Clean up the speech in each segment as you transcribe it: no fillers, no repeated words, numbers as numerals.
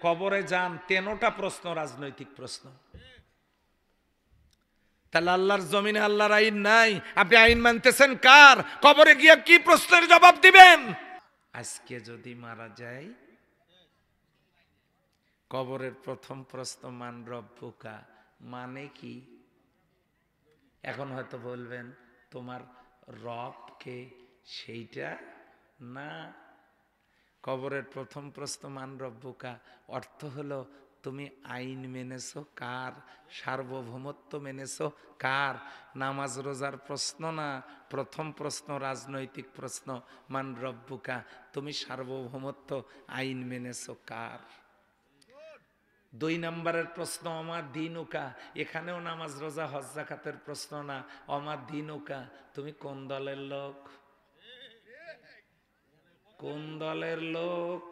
কবরে যান, 13টা প্রশ্ন রাজনৈতিক প্রশ্ন। তাহলে আল্লাহর জমিনে আল্লাহর আইন নাই, আপনি আইন মানতেছেন কার? কবরে গিয়ে কি প্রশ্নের জবাব দিবেন? আজকে যদি মারা যায়, কবরের প্রথম প্রশ্ন মান রব্বুকা, মানে কি? এখন হয়তো বলবেন তোমার রবকে, সেইটা না। কবরের প্রথম প্রশ্ন মান রব্বুকা অর্থ হলো তুমি আইন মেনেছো কার, সার্বভৌমত্ব মেনেছো কার। নামাজ রোজার প্রশ্ন না, প্রথম প্রশ্ন রাজনৈতিক প্রশ্ন, মান রব্বুকা, তুমি সার্বভৌমত্ব আইন মেনেছো কার। 2 নম্বরের প্রশ্ন আমার দিনুকা, এখানেও নামাজ রোজা হজ যাকাতের প্রশ্ন না, আমার দিনুকা, তুমি কোন দলের লোক, কোন দলের লোক।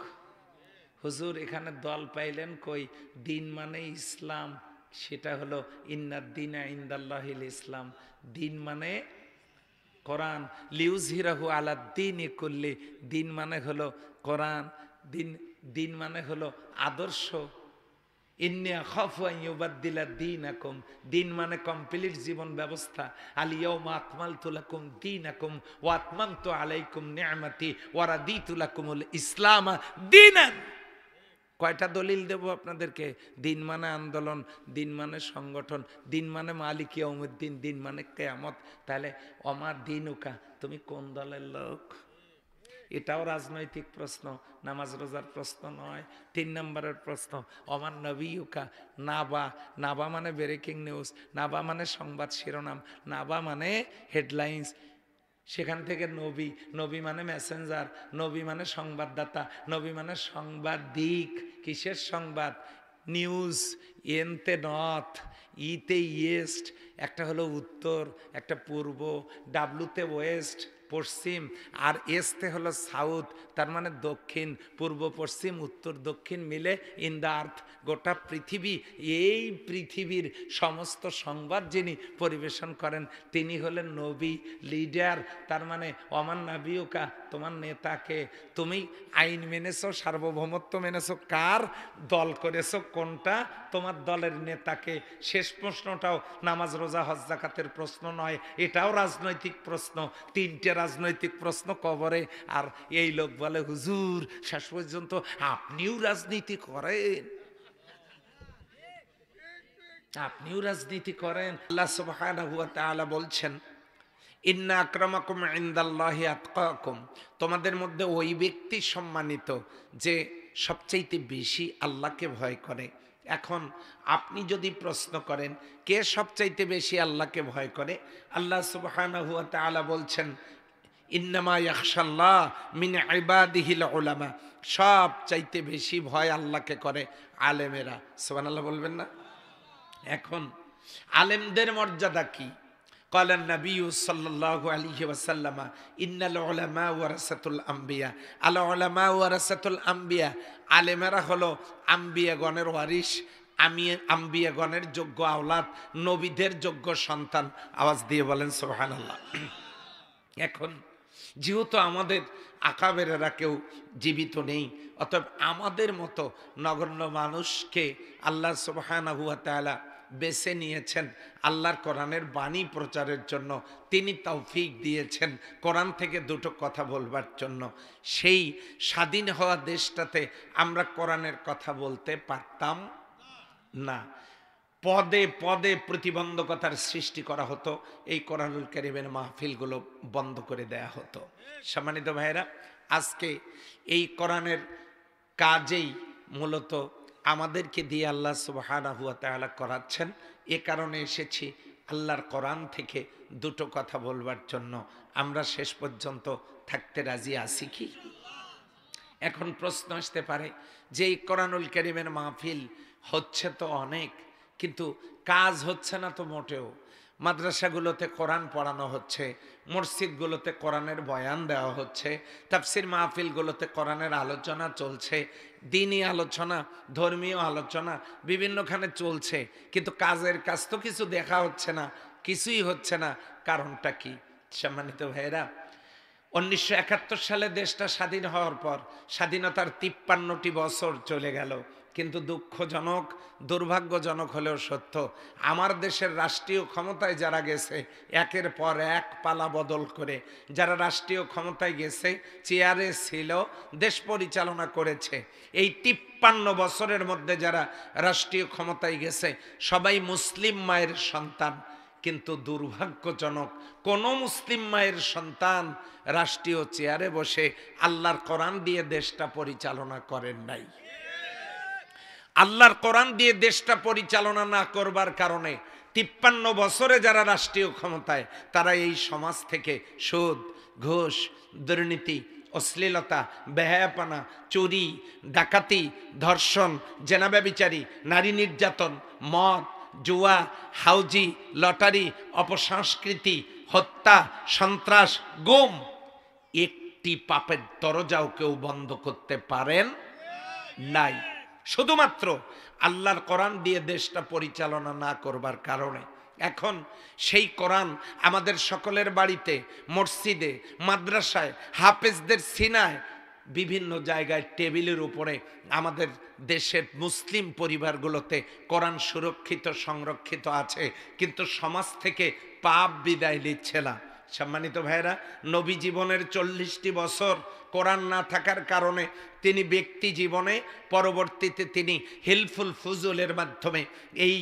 হুজুর এখানে দল পাইলেন কই? দিন মানে ইসলাম, সেটা হলো ইন্নাদ দীনা ইনদাল্লাহিল ইসলাম। দিন মানে কোরআন, লিউজহিরাহু আলাদ্দীনি কুল্লি, দিন মানে হলো কোরআন, দিন দিন মানে হলো আদর্শ। ইন্নী আখাফু আন ইউবাদদিলা দীনাকুম, দিন মানে কমপ্লিট জীবন ব্যবস্থা। আল ইয়াউমা আকমালতু লাকুম দীনাকুম ওয়া আতমামতু আলাইকুম নি'মাতি ওয়া রাদিতু লাকুমুল ইসলাম দীনান। কয়টা দলিল দেব আপনাদেরকে? দিন মানে আন্দোলন, দিন মানে সংগঠন, দিন মানে মালিক ইয়াউমিদ্দিন, দিন মানে কিয়ামত। তাহলে আমার দিনুকা, তুমি কোন দলের লোক? এটাও রাজনৈতিক প্রশ্ন, নামাজ রোজার প্রশ্ন নয়। 3 নম্বরের প্রশ্ন আমার নবীকা, নাবা, নাবা মানে ব্রেকিং নিউজ, নাবা মানে সংবাদ শিরোনাম, নাবা মানে হেডলাইন্স। সেখান থেকে নবী, নবী মানে মেসেঞ্জার, নবী মানে সংবাদদাতা, নবী মানে সাংবাদিক। কিসের সংবাদ? নিউজ। এনতে নর্থ, ইতে ইয়েস্ট, একটা হলো উত্তর, একটা পূর্ব, ডাব্লুতে ওয়েস্ট পশ্চিম, আর এসতে হলো সাউথ, তার মানে দক্ষিণ। পূর্ব পশ্চিম উত্তর দক্ষিণ মিলে ইন দ্য আর্থ, গোটা পৃথিবী। এই পৃথিবীর সমস্ত সংবাদ যিনি পরিবেশন করেন তিনি হলেন নবী, লিডার। তার মানে অমান নাবিয়কা, তোমার নেতাকে। তুমি আইন মেনেছো, সার্বভৌমত্ব মেনেছো কার, দল করেছো কোনটা, তোমার দলের নেতাকে। শেষ প্রশ্নটাও নামাজ রোজা হজ যাকাতের প্রশ্ন নয়, এটাও রাজনৈতিক প্রশ্ন। 3টে রাজনৈতিক প্রশ্ন কবরে। আর এই লোক বলে হুজুর শেষ পর্যন্ত আপনিও রাজনীতি করেন, আপনিও রাজনীতি করেন। আল্লাহ সুবহানাহু ওয়া তাআলা বলছেন ইন্না আকরামাকুম ইনদাল্লাহি আতকাকুম, তোমাদের মধ্যে ওই ব্যক্তি সম্মানিত যে সবচাইতে বেশি আল্লাহকে ভয় করে। এখন আপনি যদি প্রশ্ন করেন কে সবচাইতে বেশি আল্লাহকে ভয় করে, আল্লাহ সুবহানাহু ওয়া তাআলা বলছেন ইন্নামা ইয়াখশাল্লাহ মিন ইবাদিহিল উলামা, সবচাইতে বেশি ভয় আল্লাহকে করে আলেমেরা। সুবহানাল্লাহ বলবেন না? এখন আলেমদের মর্যাদা কি? قال النبي صلى الله عليه وسلم إن العلماء ورثة الأنبياء العلماء ورثة الأنبياء, আলেমেরা হলো আম্বিয়াগণের ওয়ারিশ, আমি আম্বিয়াগণের যোগ্য আওলাদ, নবীদের যোগ্য সন্তান। আওয়াজ দিয়ে বলেন সুবহানাল্লাহ। এখন যেহেতু আমাদের আকাবেরেরা কেউ জীবিত নেই, অতএব আমাদের মতো নগণ্য মানুষকে আল্লাহ সুবহানাহু ওয়া তাআলা বেছে নিয়েছেন আল্লাহর কোরআনের বাণী প্রচারের জন্য। তিনি তৌফিক দিয়েছেন কোরআন থেকে দুটো কথা বলবার জন্য। সেই স্বাধীন হওয়া দেশটাতে আমরা কোরআনের কথা বলতে পারতাম না। পদে পদে প্রতিবন্ধকতার সৃষ্টি করা হতো, এই কোরআনুল কারীমের মাহফিলগুলো বন্ধ করে দেয়া হতো। সম্মানিত ভাইয়েরা, আজকে এই কোরআনের কাজেই মূলত আমাদেরকে দিয়ে আল্লাহ সুবহানাহু ওয়া তাআলা করাচ্ছেন। এ কারণে এসেছি আল্লাহর কোরআন থেকে দুটো কথা বলবার জন্য। আমরা শেষ পর্যন্ত থাকতে রাজি আছি কি? এখন প্রশ্ন আসতে পারে যে এই কোরআনুল কারীমের মাহফিল হচ্ছে তো অনেক, কিন্তু কাজ হচ্ছে না তো মোটেও। মাদ্রাসাগুলোতে কোরআন পড়ানো হচ্ছে, মসজিদগুলোতে কোরআনের বয়ান দেওয়া হচ্ছে, তাফসির মাহফিলগুলোতে কোরআনের আলোচনা চলছে, দ্বীনি আলোচনা, ধর্মীয় আলোচনা বিভিন্নখানে চলছে, কিন্তু কাজের কাজ তো কিছু দেখা হচ্ছে না, কিছুই হচ্ছে না। কারণটা কি? সম্মানিত ভাইয়েরা, 1971 সালে দেশটা স্বাধীন হওয়ার পর স্বাধীনতার 53টি বছর চলে গেল। কিন্তু দুঃখজনক দুর্ভাগ্যজনক হলেও সত্য, আমার দেশের রাষ্ট্রীয় ক্ষমতায় যারা গেছে একের পর এক পালা বদল করে, যারা রাষ্ট্রীয় ক্ষমতায় গেছে, চেয়ারে ছিল, দেশ পরিচালনা করেছে, এই 53 বছরের মধ্যে যারা রাষ্ট্রীয় ক্ষমতায় গেছে সবাই মুসলিম মায়ের সন্তান। কিন্তু দুর্ভাগ্যজনক কোন মুসলিম মায়ের সন্তান রাষ্ট্রীয় চেয়ারে বসে আল্লাহর কোরআন দিয়ে দেশটা পরিচালনা করেন নাই। আল্লাহর কোরআন দিয়ে দেশটা পরিচালনা না করবার কারণে 53 বছরে যারা রাষ্ট্রীয় ক্ষমতায়, তারা এই সমাজ থেকে সুদ, ঘুষ, দুর্নীতি, অশ্লীলতা, বেহায়াপনা, চুরি, ডাকাতি, ধর্ষণ, জেনা ব্যভিচারী, নারী নির্যাতন, মদ, জুয়া, হাউজি, লটারি, অপসংস্কৃতি, হত্যা, সন্ত্রাস, গুম, একটি পাপের দরজাও কেউ বন্ধ করতে পারেন নাই, শুধুমাত্র আল্লাহর কোরআন দিয়ে দেশটা পরিচালনা না করবার কারণে। এখন সেই কোরআন আমাদের সকলের বাড়িতে, মসজিদে, মাদ্রাসায়, হাফেজদের সিনায়, বিভিন্ন জায়গায় টেবিলের উপরে আমাদের দেশের মুসলিম পরিবারগুলোতে কোরআন সুরক্ষিত সংরক্ষিত আছে, কিন্তু সমাজ থেকে পাপ বিদায় নিচ্ছে না। সম্মানিত ভাইরা, নবী জীবনের 40টি বছর কোরআন না থাকার কারণে তিনি ব্যক্তি জীবনে, পরবর্তীতে তিনি হিলফুল ফুজুলের মাধ্যমে এই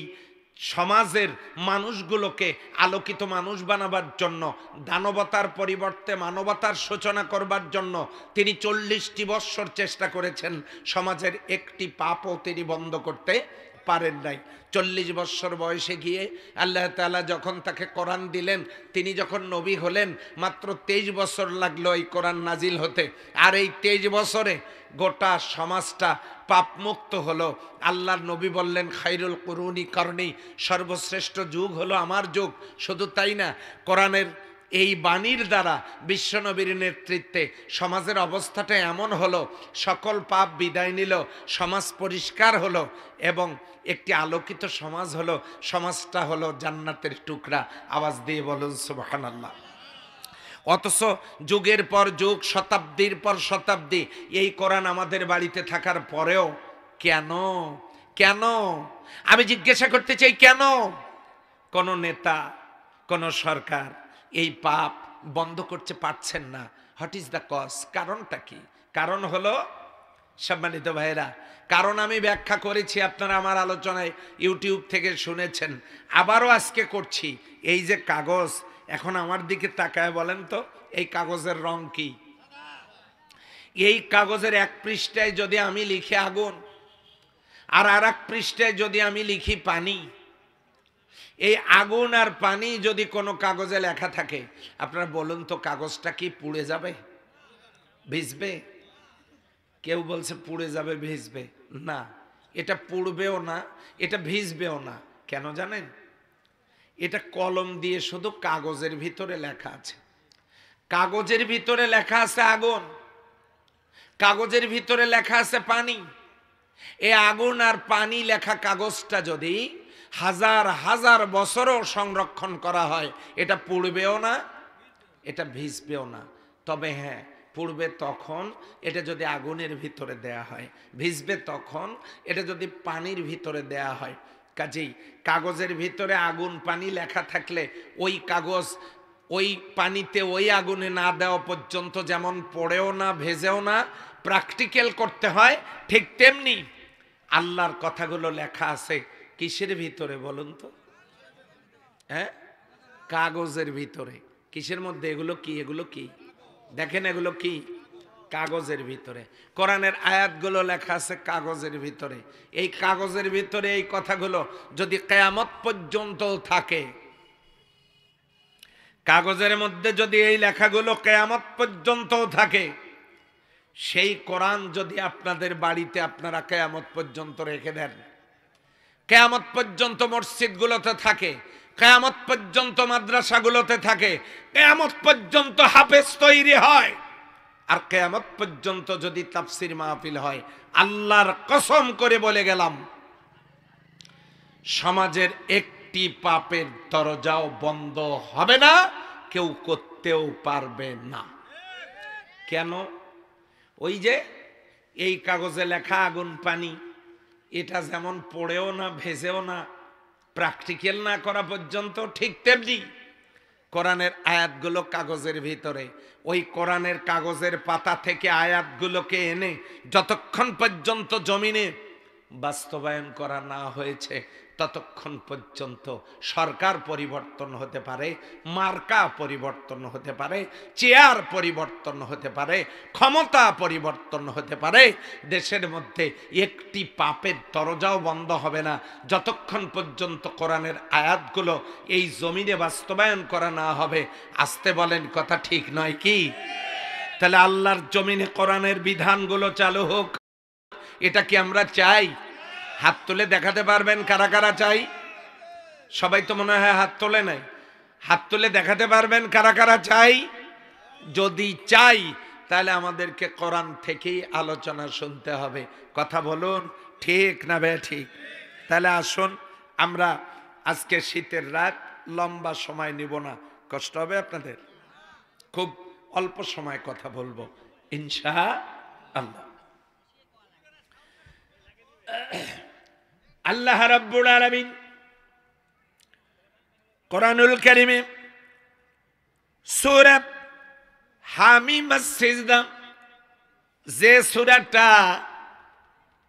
সমাজের মানুষগুলোকে আলোকিত মানুষ বানাবার জন্য, দানবতার পরিবর্তে মানবতার সূচনা করবার জন্য তিনি 40টি বছর চেষ্টা করেছেন। সমাজের একটি পাপও তিনি বন্ধ করতে পারেন নাই। 40 বছর বয়সে গিয়ে আল্লাহ তাআলা যখন তাকে কোরআন দিলেন, তিনি যখন নবী হলেন, মাত্র 23 বছর লাগলো এই কোরআন নাজিল হতে। আর এই 23 বছরে গোটা সমাজটা পাপমুক্ত হলো। আল্লাহর নবী বললেন, খাইরুল কুরুনি করনি, সর্বশ্রেষ্ঠ যুগ হলো আমার যুগ। শুধু তাই না, কোরআনের এই বাণীর দ্বারা বিশ্বনবীর নেতৃত্বে সমাজের অবস্থাটা এমন হলো, সকল পাপ বিদায় নিল, সমাজ পরিষ্কার হলো এবং একটি আলোকিত সমাজ হলো। সমাজটা হলো জান্নাতের টুকরা। আওয়াজ দিয়ে বলুন সুবহানাল্লাহ। অথচ যুগের পর যুগ, শতাব্দীর পর শতাব্দী এই কোরআন আমাদের বাড়িতে থাকার পরেও কেন কেন আমি জিজ্ঞাসা করতে চাই, কেন কোন নেতা, কোন সরকার এই পাপ বন্ধ করতে পারছেন না? What is the cause? কারণটা কি? কারণ হলো, সম্মানিত ভাইরা, কারণ আমি ব্যাখ্যা করেছি, আপনারা আমার আলোচনায় ইউটিউব থেকে শুনেছেন, আবারও আজকে করছি। এই যে কাগজ, এখন আমার দিকে তাকায় বলেন তো, এই কাগজের রং কি? এই কাগজের এক পৃষ্ঠায় যদি আমি লিখি আগুন, আর এক পৃষ্ঠায় যদি আমি লিখি পানি, এই আগুন আর পানি যদি কোনো কাগজে লেখা থাকে, আপনারা বলুন তো কাগজটা কি পুড়ে যাবে? ভিজবে? কেউ বলছে পুড়ে যাবে, ভিজবে না। এটা পুড়বেও না, এটা ভিজবেও না। কেন জানেন? এটা কলম দিয়ে শুধু কাগজের ভিতরে লেখা আছে। কাগজের ভিতরে লেখা আছে আগুন, কাগজের ভিতরে লেখা আছে পানি। এই আগুন আর পানি লেখা কাগজটা যদি হাজার হাজার বছরও সংরক্ষণ করা হয়, এটা পুড়বেও না, এটা ভিজবেও না। তবে হ্যাঁ, পুড়বে তখন এটা যদি আগুনের ভিতরে দেয়া হয়, ভিজবে তখন এটা যদি পানির ভিতরে দেয়া হয়। কাজেই কাগজের ভিতরে আগুন পানি লেখা থাকলে ওই কাগজ ওই পানিতে ওই আগুনে না দেওয়া পর্যন্ত যেমন পড়েও না, ভেজেও না, প্র্যাকটিক্যাল করতে হয়, ঠিক তেমনি আল্লাহর কথাগুলো লেখা আছে কিসের ভিতরে বলুন তো? হ্যাঁ, কাগজের ভিতরে। কিসের মধ্যে? এগুলো কি? এগুলো কি দেখেন, এগুলো কি? কাগজের ভিতরে। কোরআনের আয়াতগুলো লেখা আছে কাগজের ভিতরে। এই কাগজের ভিতরে এই কথাগুলো যদি কিয়ামত পর্যন্ত থাকে, কাগজের মধ্যে যদি এই লেখাগুলো কিয়ামত পর্যন্ত থাকে, সেই কোরআন যদি আপনাদের বাড়িতে আপনারা কিয়ামত পর্যন্ত রেখে দেন, কিয়ামত পর্যন্ত মসজিদগুলোতে থাকে, কিয়ামত পর্যন্ত মাদ্রাসাগুলোতে থাকে, কিয়ামত পর্যন্ত হাফেজ তৈরি হয়, আর কিয়ামত পর্যন্ত যদি তাফসীর মাহফিল হয়, আল্লাহর কসম করে বলে গেলাম, সমাজের একটি পাপের দরজাও বন্ধ হবে না, কেউ করতেও পারবে না। কেন? ওই যে এই কাগজে লেখা আগুন পানি, এটা যেমন পড়েও না, ভেজেও না, প্র্যাকটিক্যাল না করা পর্যন্ত, ঠিক তেমনি কোরআনের আয়াতগুলো কাগজের ভিতরে, ওই কোরআনের কাগজের পাতা থেকে আয়াতগুলোকে এনে যতক্ষণ পর্যন্ত জমিনে বাস্তবায়ন করা না হয়েছে ততক্ষণ পর্যন্ত সরকার পরিবর্তন হতে পারে, মার্কা পরিবর্তন হতে পারে, চেয়ার পরিবর্তন হতে পারে, ক্ষমতা পরিবর্তন হতে পারে, দেশের মধ্যে একটি পাপের দরজাও বন্ধ হবে না যতক্ষণ পর্যন্ত কোরআনের আয়াতগুলো এই জমিনে বাস্তবায়ন করা না হবে। আসতে বলেন, কথা ঠিক নয় কি? তাহলে আল্লাহর জমিনে কোরআনের বিধানগুলো চালু হোক, এটা কি আমরা চাই? হাত তুলে দেখাতে পারবেন কারা কারা চাই? সবাই তো মনে হয় হাত তোলে নাই। হাত তুলে দেখাতে পারবেন কারা কারা চাই? যদি চাই তাহলে আমাদেরকে কোরআন থেকেই আলোচনা শুনতে হবে। কথা বলুন, ঠিক না বে ঠিক? তাহলে আসুন, আমরা আজকে শীতের রাত, লম্বা সময় নিব না, কষ্ট হবে আপনাদের, খুব অল্প সময় কথা বলবো ইনশাআল্লাহ। আল্লাহ রাব্বুল আলামিন কোরআনুল কারীমে সূরা হামিম আস-সিজদা, যে সূরাটা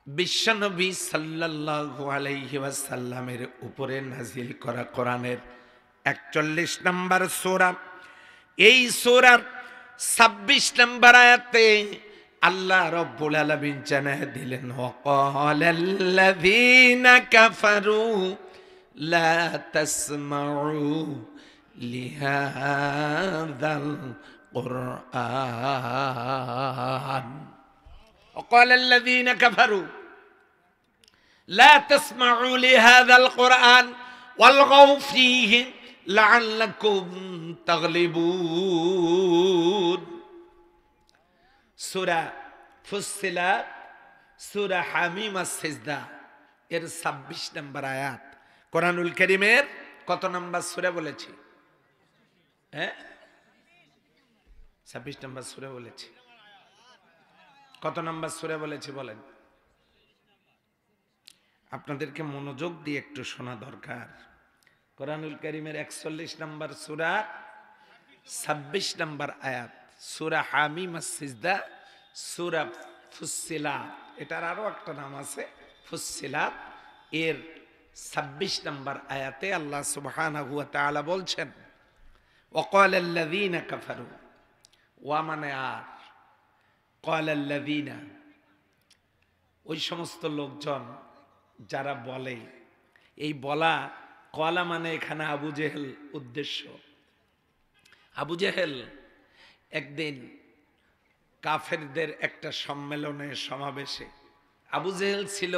বিশ্বনবী সাল্লাল্লাহু আলাইহি ওয়াসাল্লামের উপরে নাজিল করা কোরআনের 41 নম্বর সূরা, এই সূরার 26 নম্বর আয়াতে আল্লাহ রাব্বুল আলামিন জানিয়ে দিলেন, ওয়াকালাল্লাযীনা কাফারু লা তাসমাউ লিহাযাল কুরআন, ওয়াকালাল্লাযীনা কাফারু লা তাসমাউ লিহাযাল কুরআন ওয়ালগাউ ফীহি লাআল্লাকুম তাগলিবুন। সূরা ফুসসিলাত, সূরা হামিম আস-সিজদা এর 26 নম্বর আয়াত। কোরআনুল কারীমের কত নম্বর সূরা বলেছি? 26 নম্বর সূরা বলেছি। কত নম্বর সূরা বলেছি বলেন? আপনাদেরকে মনোযোগ দিয়ে একটু শোনা দরকার। কোরআনুল কারীমের 41 নম্বর সূরা 26 নম্বর আয়াত, সূরা হামিম আস-সিজদা, সূরা ফুসসিলাত, এটার আরো একটা নাম আছে ফুসসিলাত, এর 26 নম্বর আয়াতে আল্লাহ সুবহানাহু ওয়া তাআলা বলছেন, ওয়াকালাল্লাযীনা কাফারু, ওয়া মানে আর, ক্বালাল্লাযীনা ওই সমস্ত লোকজন যারা বলে, এই বলা কলা মানে এখানে আবু জেহেল উদ্দেশ্য। আবু জেহেল একদিন কাফেরদের একটা সম্মেলনে, সমাবেশে, আবু জেহেল ছিল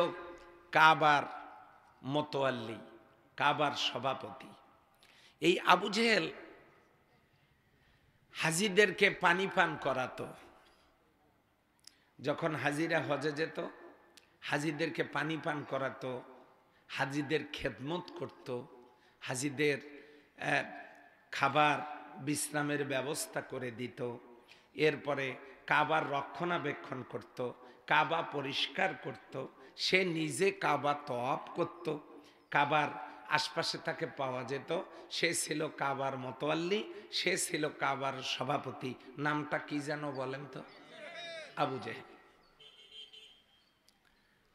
কাবার মোতোয়াল্লি, কাবার সভাপতি। এই আবু জেহেল হাজিদেরকে পানি পান করাতো। যখন হাজিরা হজে যেত, হাজিদেরকে পানি পান করাতো, হাজিদের খেদমত করত, হাজিদের খাবার বিশ্রামের ব্যবস্থা করে দিত, এরপরে কাবার রক্ষণাবেক্ষণ করত, কাবা পরিষ্কার করত, সে নিজে কাবা তওয়াফ করত, কাবার আশপাশে তাকে পাওয়া যেত, সে ছিল কাবার মোতোয়াল্লি, সে ছিল কাবার সভাপতি। নামটা কি যেন বলেন তো? আবু জেহেল।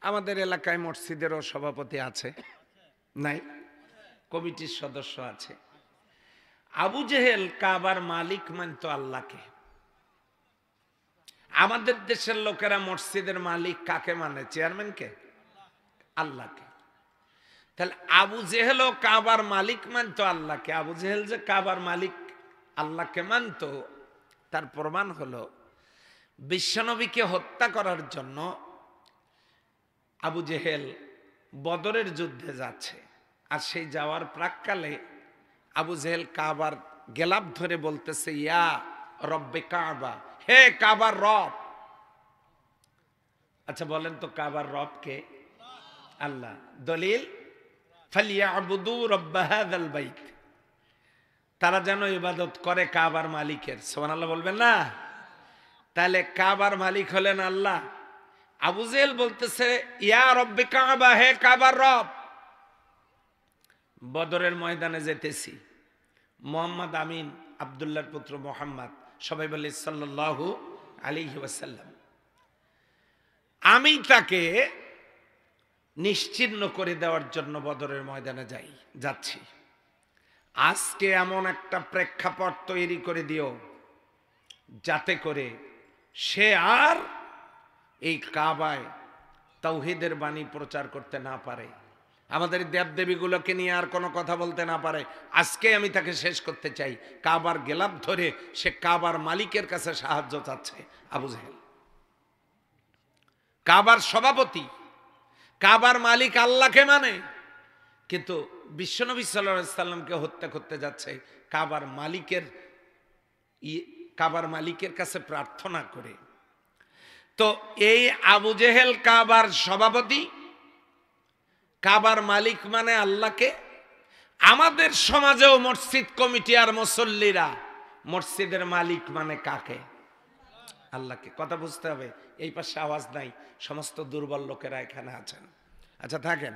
আমাদের এলাকায় মসজিদেরও সভাপতি আছে, নাই? কমিটির সদস্য আছে। আবু জেহেল কাবার মালিক মানত আল্লাহকে। আমাদের দেশের লোকেরা মসজিদের মালিক কাকে মানে? চেয়ারম্যানকে? আল্লাহকে। তাহলে আবু জেহেলও কাবার মালিক মানত আল্লাহকে। আবু জেহেল যে কাবার মালিক আল্লাহকে মানত, তার প্রমাণ হলো বিশ্বনবীকে হত্যা করার জন্য আবু জেহেল বদরের যুদ্ধে যাচ্ছে, আর সেই যাওয়ার প্রাককালে আবু জেহেল কাবার গেলাপ ধরে বলতেছে, ইয়া রব্বে কাবা, হে কাবার রব। আচ্ছা বলেন তো কাবার রব কে? আল্লাহ। দলিল, ফালিয়াবুদু রব্ব হাযাল বাইত, তারা যেন ইবাদত করে কাবার মালিকের। সুবহানাল্লাহ বলবেন না? তাহলে কাবার মালিক হলেন আল্লাহ, আবু জেহেল বলতেছে, ইয়া রব্বি কাবা, হে কাবার রব। বদরের ময়দানে যেতেছি, মোহাম্মদ আমিন, আব্দুল্লাহর পুত্র মোহাম্মদ, সবাই বলে সাল্লাল্লাহু আলাইহি ওয়াসাল্লাম। আমি তাকে নিশ্চিহ্ন করে দেওয়ার জন্য বদরের ময়দানে যাচ্ছি। আজকে এমন একটা প্রেক্ষাপট তৈরি করে দিও যাতে করে সে আর এই কাবায় তাওহীদের বাণী প্রচার করতে না পারে, আমাদের দেবদেবীগুলোকে নিয়ে আর কোনো কথা বলতে না পারে। আজকে আমি তাকে শেষ করতে চাই। কাবার গেলাপ ধরে সে কাবার মালিকের কাছে সাহায্য চাচ্ছে। আবু জেহেল কাবার সভাপতি, কাবার মালিক আল্লাহকে মানে, কিন্তু বিশ্বনবী সাল্লাল্লাহু আলাইহি সাল্লামকে হত্যা করতে যাচ্ছে কাবার মালিকের কাছে প্রার্থনা করে। তো এই আবু জেহেল কাবার সভাপতি, কাবার মালিক মানে আল্লাহকে। আমাদের সমাজেও মসজিদ কমিটি আর মুসল্লিরা মসজিদের মালিক মানে কাকে? আল্লাহকে। কথা বুঝতে হবে। এই পাশে আওয়াজ নাই, সমস্ত দুর্বল লোকেরা এখানে আছেন। আচ্ছা থাকেন।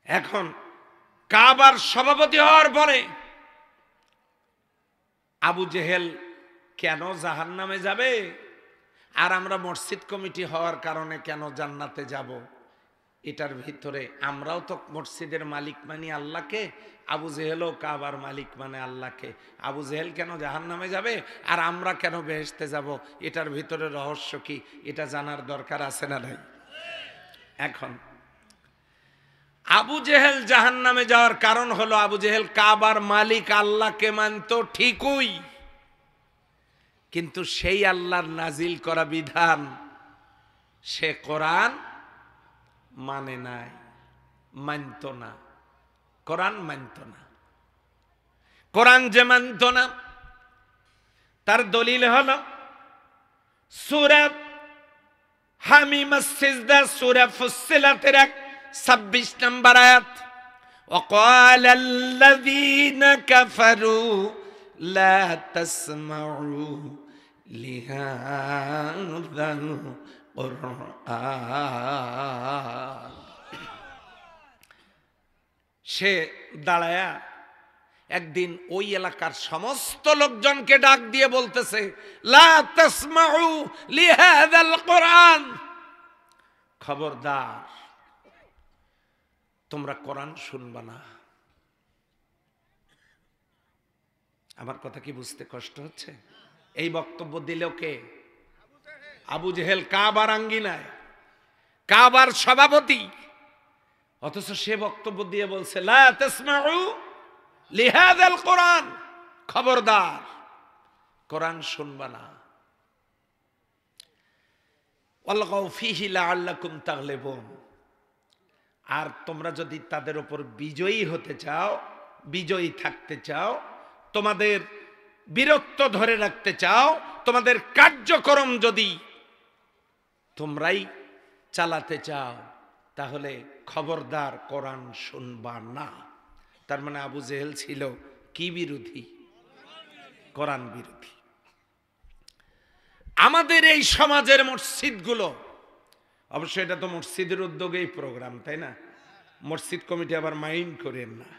এখন কাবার সভাপতি হওয়ার পরে আবু জেহেল কেন জাহান্নামে যাবে আর আমরা মসজিদ কমিটি হওয়ার কারণে কেন জান্নাতে যাব? এটার ভিতরে আমরাও তো মসজিদের মালিক মানি আল্লাহকে, আবু জেহেলও কাবার মালিক মানে আল্লাহকে। আবু জেহেল কেন জাহান্নামে যাবে আর আমরা কেন বেহেশতে যাব? এটার ভিতরে রহস্য কি, এটা জানার দরকার আছে না নাই? এখন আবু জেহেল জাহান্নামে যাওয়ার কারণ হলো, আবু জেহেল কাবার মালিক আল্লাহকে মানত ঠিকই, কিন্তু সেই আল্লাহর নাজিল করা বিধান সে কোরআন মানে নাই, মানত না। কোরআন মানত না। কোরআন যে মানত না তার দলিল হলো সূরা হামিম আস-সিজদা, সূরা ফুসসিলাতের 26 নম্বর আয়াত, وقال الذين كفروا لا تسمعوا لهذا القرآن। সে দাঁড়ায়া একদিন ওই এলাকার সমস্ত লোকজনকে ডাক দিয়ে বলতেছে, লা তাসমাউ লিহাযাল কোরআন, খবরদার তোমরা কোরআন শুনবা না। আমার কথা কি বুঝতে কষ্ট হচ্ছে? এই বক্তব্য দিল কে? আবু জেহেল, কাবার আঙ্গিনায়, কাবার সভাপতি। অথচ সে বক্তব্য দিয়ে বলছে লা তাসমাউ লিহাযাল কোরআন, খবরদার কোরআন শুনবা না। ওয়ালগাউ ফীহি লাআল্লাকুম তাগলিবুন। আর তোমরা যদি তাদের উপর বিজয়ী হতে চাও, বিজয়ী থাকতে চাও, তোমাদের বীরত্ব ধরে রাখতে চাও, তোমাদের কার্যক্রম যদি তোমরাই চালাতে চাও, তাহলে খবরদার কোরআন শুনবা না। তার মানে আবু জেহেল ছিল কি বিরোধী? কোরআন বিরোধী। আমাদের এই সমাজের মসজিদগুলো, অবশ্য এটা তো মসজিদের উদ্যোগেই প্রোগ্রাম, তাই না? মসজিদ কমিটি আবার মাইন্ড করেন না।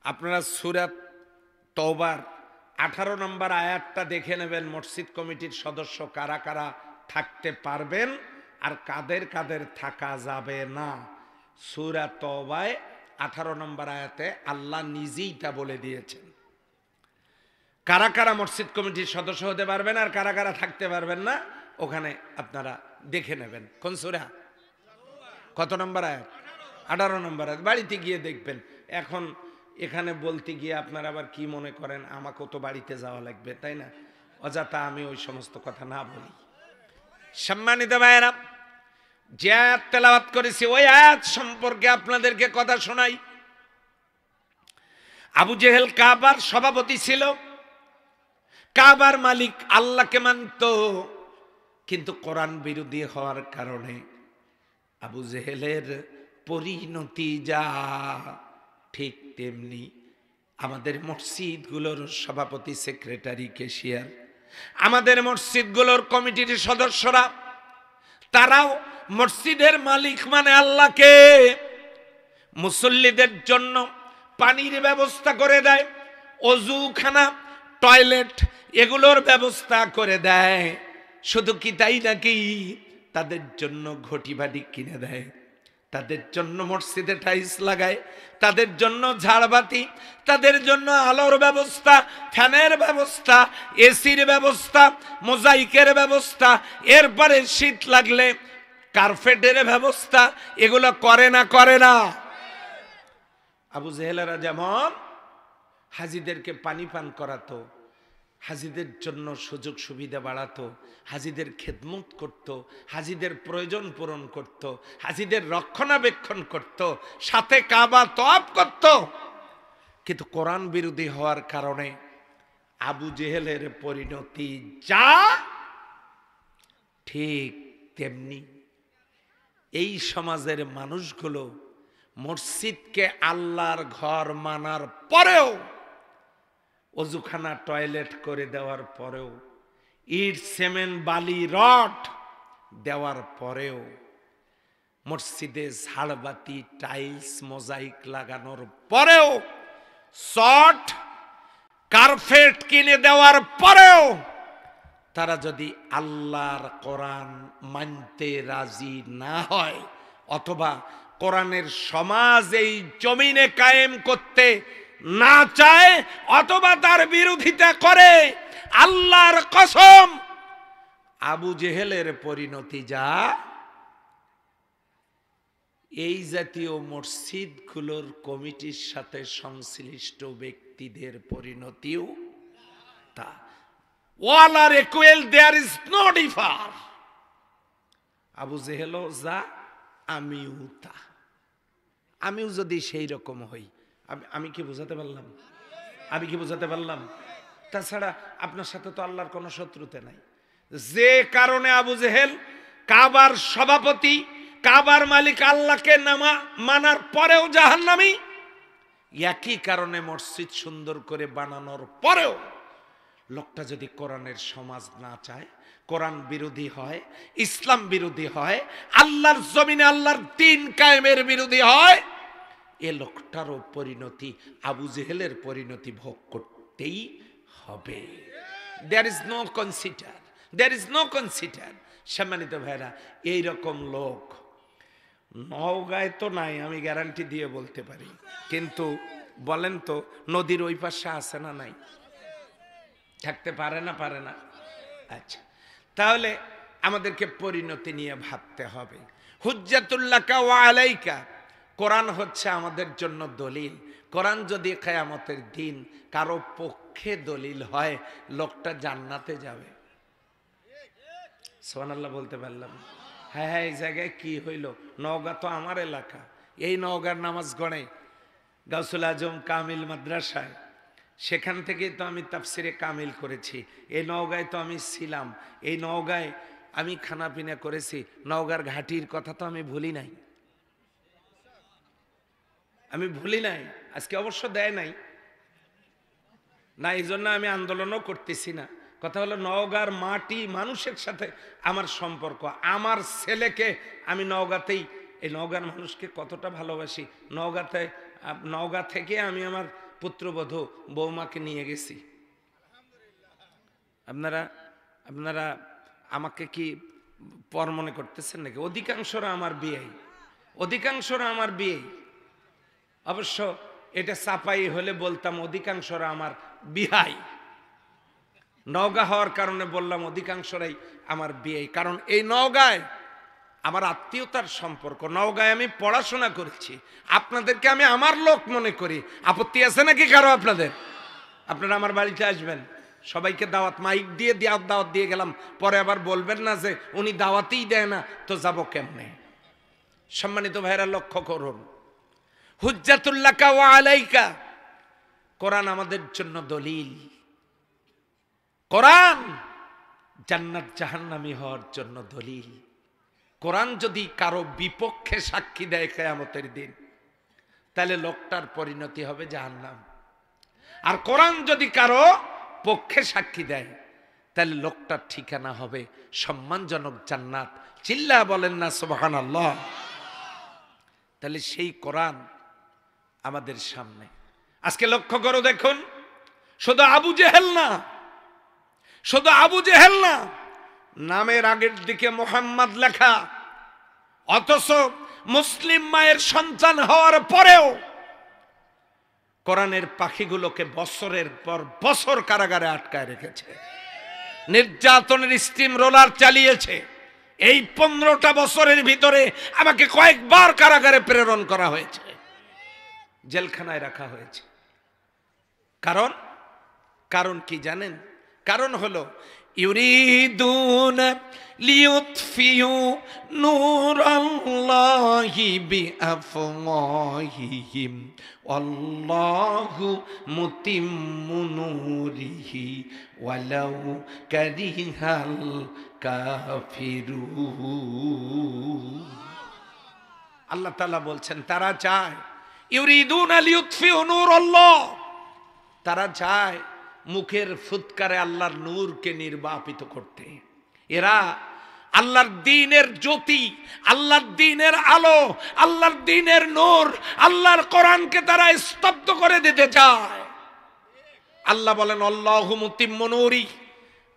আপনারা সূরা তওবার 18 নম্বর আয়াতটা দেখে নেবেন, মসজিদ কমিটির সদস্য কারা কারা থাকতে পারবেন আর কাদের কাদের থাকা যাবে না। সূরা তওবায় 18 নম্বর আয়াতে আল্লাহ নিজেই তা বলে দিয়েছেন, কারা কারা মসজিদ কমিটির সদস্য হতে পারবেন আর কারা কারা থাকতে পারবেন না। ওখানে আপনারা দেখে নেবেন। কোন সূরা? কত নম্বর আয়াত? 18 নম্বর আয়াত। বাড়িতে গিয়ে দেখবেন। এখন এখানে বলতে গিয়ে আপনারা আবার কি মনে করেন আমাকেও তো বাড়িতে যাওয়া লাগবে, তাই না? অযথা আমি ওই সমস্ত কথা না বলি। সম্মানিত ভাইয়েরা, যে আয়াত তেলাওয়াত করেছি ওই আয়াত সম্পর্কে আপনাদেরকে কথা শোনাই। আবু জেহেল কাবার সভাপতি ছিল, কাবার মালিক আল্লাহকে মানত, কিন্তু কোরআন বিরোধী হওয়ার কারণে আবু জেহেলের পরিণতি যা, ঠিক তেমনি আমাদের মসজিদগুলোর সভাপতি, সেক্রেটারি, ক্যাশিয়ার আমাদের মসজিদগুলোর কমিটির সদস্যরা তারাও মসজিদের মালিক মানে আল্লাহকে, মুসল্লিদের জন্য পানির ব্যবস্থা করে দেয়, অজুখানা, টয়লেট এগুলোর ব্যবস্থা করে দেয়। শুধু কি তাই নাকি, তাদের জন্য ঘটি বাটি কিনে দেয়, তাদের জন্য মসজিদে টাইলস লাগায়, তাদের জন্য ঝাড়বাতি, তাদের জন্য আলোর ব্যবস্থা, ফ্যানের ব্যবস্থা, এসির ব্যবস্থা, মোজাইকের ব্যবস্থা, এরপরে শীত লাগলে কার্পেটের ব্যবস্থা, এগুলো করে না করে না? আবু জেহেলেরা যেমন হাজিদেরকে পানি পান করাতো, হাজিদের জন্য সুযোগ সুবিধা বাড়াতো, হাজিদের খেদমত করত, হাজিদের প্রয়োজন পূরণ করত, হাজিদের রক্ষণাবেক্ষণ করত, সাথে কাবা তওয়াফ করত। কিন্তু কোরআন বিরোধী হওয়ার কারণে আবু জেহেলের পরিণতি যা ঠিক তেমনি এই সমাজের মানুষগুলো মসজিদকে আল্লাহর ঘর মানার পরেও, অজুখানা টয়লেট করে দেওয়ার পরেও, ইট সিমেন্ট বালি রড দেওয়ার পরেও, মসজিদে ঝাড়বাতি টাইলস মোজাইক লাগানোর পরেও, শর্ট কার্পেট কিনে দেওয়ার পরেও তারা যদি আল্লাহর কোরআন মানতে রাজি না হয়, অথবা কোরআনের সমাজ এই জমিনে কায়েম করতে না চায়, অথবা তার বিরোধিতা করে, আল্লাহর কসম আবু জেহেলের পরিণতি যা, এই জাতীয় মসজিদগুলোর কমিটির সাথে সংশ্লিষ্ট ব্যক্তিদের পরিণতিও তা। All are equal, there is no differ. Abu জেহেলও যা, আমিও তা। আমিও যদি সেই রকম হই, আমি কি বোঝাতে পারলাম? আমি কি বোঝাতে পারলাম? তাছাড়া আপনার সাথে তো আল্লাহর কোনো শত্রুতা নাই। যে কারণে আবু জেহেল কাবার সভাপতি, কাবার মালিক আল্লাহকে মানার পরেও জাহান্নামী, একই কারণে মসজিদ সুন্দর করে বানানোর পরেও লোকটা যদি কোরআনের সমাজ না চায়, কোরআন বিরোধী হয়, ইসলাম বিরোধী হয়, আল্লাহর জমিনে আল্লাহর দ্বীন কায়েমের বিরোধী হয়, এ লোকটারও পরিণতি আবু জেহেলের পরিণতি ভোগ করতেই হবে। There is no consider, there is no consider. সম্মানিত ভাইরা, এইরকম লোক নওগাঁয় তো নাই, আমি গ্যারান্টি দিয়ে বলতে পারি, কিন্তু বলেন তো নদীর ওই পাশে আছে না নাই? থাকতে পারে না, পারে না? আচ্ছা, তাহলে আমাদেরকে পরিণতি নিয়ে ভাবতে হবে। হুজ্জাতুল্লাকা ওয়া আলাইকা, কোরআন হচ্ছে আমাদের জন্য দলিল। কোরআন যদি কিয়ামতের দিন কারো পক্ষে দলিল হয়, লোকটা জান্নাতে যাবে। সুবহানাল্লাহ বলতে পারলাম? হ্যাঁ হ্যাঁ, এই জায়গায় কি হইল? নওগাঁ তো আমার এলাকা, এই নওগাঁর নামাজ গড়ে গাউসুল আজম কামিল মাদ্রাসায়, সেখান থেকে তো আমি তাফসিরে কামিল করেছি। এই নওগাঁয় তো আমি ছিলাম, এই নওগাঁয় আমি খানাপিনা করেছি, নওগাঁর ঘাটির কথা তো আমি ভুলি নাই, আমি ভুলি নাই। আজকে অবশ্য দেয় নাই না, এই জন্য আমি আন্দোলনও করতেছি না। কথা হলো নওগাঁর মাটি মানুষের সাথে আমার সম্পর্ক, আমার ছেলেকে আমি নওগাঁতেই, এই নওগাঁর মানুষকে কতটা ভালোবাসি। নওগাঁ থেকে আমি আমার পুত্রবধূ বৌমাকে নিয়ে গেছি। আপনারা আমাকে কি পর মনে করতেছেন নাকি? অধিকাংশরা আমার বিয়ে, অধিকাংশরা আমার বিয়ে। অবশ্য এটা চাপাই হলে বলতাম অধিকাংশরা আমার বিহাই। নওগাঁ হওয়ার কারণে বললাম অধিকাংশরাই আমার বিয়ে, কারণ এই নওগাঁয় আমার আত্মীয়তার সম্পর্ক। নওগাঁয় আমি পড়াশোনা করেছি, আপনাদেরকে আমি আমার লোক মনে করি। আপত্তি আছে নাকি কারো আপনাদের? আপনারা আমার বাড়িতে আসবেন, সবাইকে দাওয়াত, মাইক দিয়ে দাওয়াত দিয়ে গেলাম, পরে আবার বলবেন না যে উনি দাওয়াতই দেয় না, তো যাব কেমনে? সম্মানিত ভাইরা, লক্ষ্য করুন, হুজ্জাতুল্লাকা ওয়া আলাইকা, কোরআন আমাদের জন্য দলিল। কোরআন জান্নাত জাহান্নামী হওয়ার জন্য দলিল। কোরআন যদি কারো বিপক্ষে সাক্ষী দেয় কিয়ামতের দিন, তাহলে লোকটার পরিণতি হবে জাহান্নাম। আর কোরআন যদি কারো পক্ষে সাক্ষী দেয়, তাহলে লোকটার ঠিকানা হবে সম্মানজনক জান্নাত। চিল্লা বলেন না সুবহানাল্লাহ। তাহলে সেই কোরআন আমাদের সামনে আজকে লক্ষ্য করো, দেখুন শুধু আবু জেহেল না, শুধু আবু জেহেল না, নামের আগের দিকে মুহাম্মদ লেখা, অথচ মুসলিম মায়ের সন্তান হওয়ার পরেও কোরআনের পাখিগুলোকে বছরের পর বছর কারাগারে আটকায় রেখেছে, নির্যাতনের স্টিম রোলার চালিয়েছে। এই 15টা বছরের ভিতরে আমাকে কয়েকবার কারাগারে প্রেরণ করা হয়েছে, জেলখানায় রাখা হয়েছে। কারণ কি জানেন? কারণ হলো ইউরিদুন লিউতফিউ নূরাল্লাহি বিআফওয়াহিহিম ওয়াল্লাহু মুতিম্মু নূরিহি ওয়ালাউ কারিহাল কাফিরুন। আল্লাহ তাআলা বলছেন তারা চায়, ইউরিদুন লিউতফিউ নূরাল্লাহ, তারা চায় মুখের ফুৎকারে আল্লাহর নূরকে নির্বাপিত করতে। এরা আল্লাহর দ্বীনের জ্যোতি, আল্লাহর দ্বীনের আলো, আল্লাহর দ্বীনের নূর, আল্লাহর কোরআনকে তারা স্তব্ধ করে দিতে চায়। আল্লাহ বলেন আল্লাহু মুতিম্মু নূরি,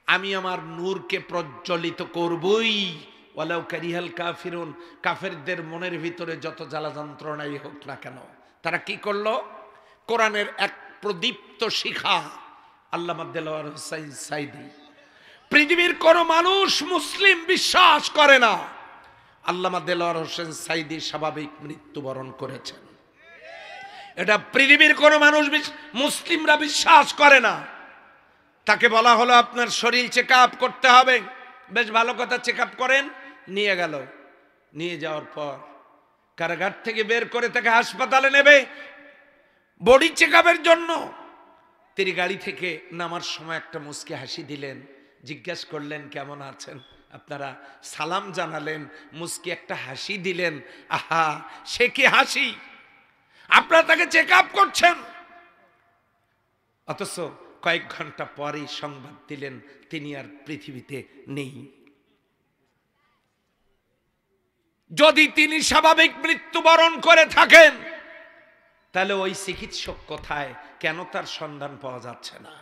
আমি আমার নূরকে প্রজ্বলিত করবই, ওয়ালাউ কারিহাল কাফিরুন, কাফেরদের মনের ভিতরে যত জ্বালা যন্ত্রণাই হোক না কেন। তারা কি করলো? কোরআনের এক প্রদীপ্ত শিখা, আল্লামা দেলোয়ার হোসাইন সাইদি, পৃথিবীর কোন মানুষ মুসলিম বিশ্বাস করে না আল্লামা দেলোয়ার হোসেন সাইদি স্বাভাবিক মৃত্যুবরণ করেছেন। এটা পৃথিবীর কোন মানুষ মুসলিমরা বিশ্বাস করে না। তাকে বলা হলো আপনার শরীর চেক আপ করতে হবে, বেশ ভালো কথা, চেক আপ করেন। নিয়ে গেল, নিয়ে যাওয়ার পর কারাগার থেকে বের করে তাকে হাসপাতালে নেবে বডি চেক আপের জন্য। তিনি গাড়ি থেকে নামার সময় একটা মুচকি হাসি দিলেন, জিজ্ঞেস করলেন কেমন আছেন, আপনারা সালাম জানালেন, মুচকি একটা হাসি দিলেন। আহা, সে কি হাসি! আপনারা তাকে চেক আপ করছেন, অথচ কয়েক ঘন্টা পরেই সংবাদ দিলেন তিনি আর পৃথিবীতে নেই। যদি তিনি স্বাভাবিক মৃত্যুবরণ করে থাকেন তাহলে ওই চিকিৎসক কোথায়? কেন তার সন্ধান পাওয়া যাচ্ছে না?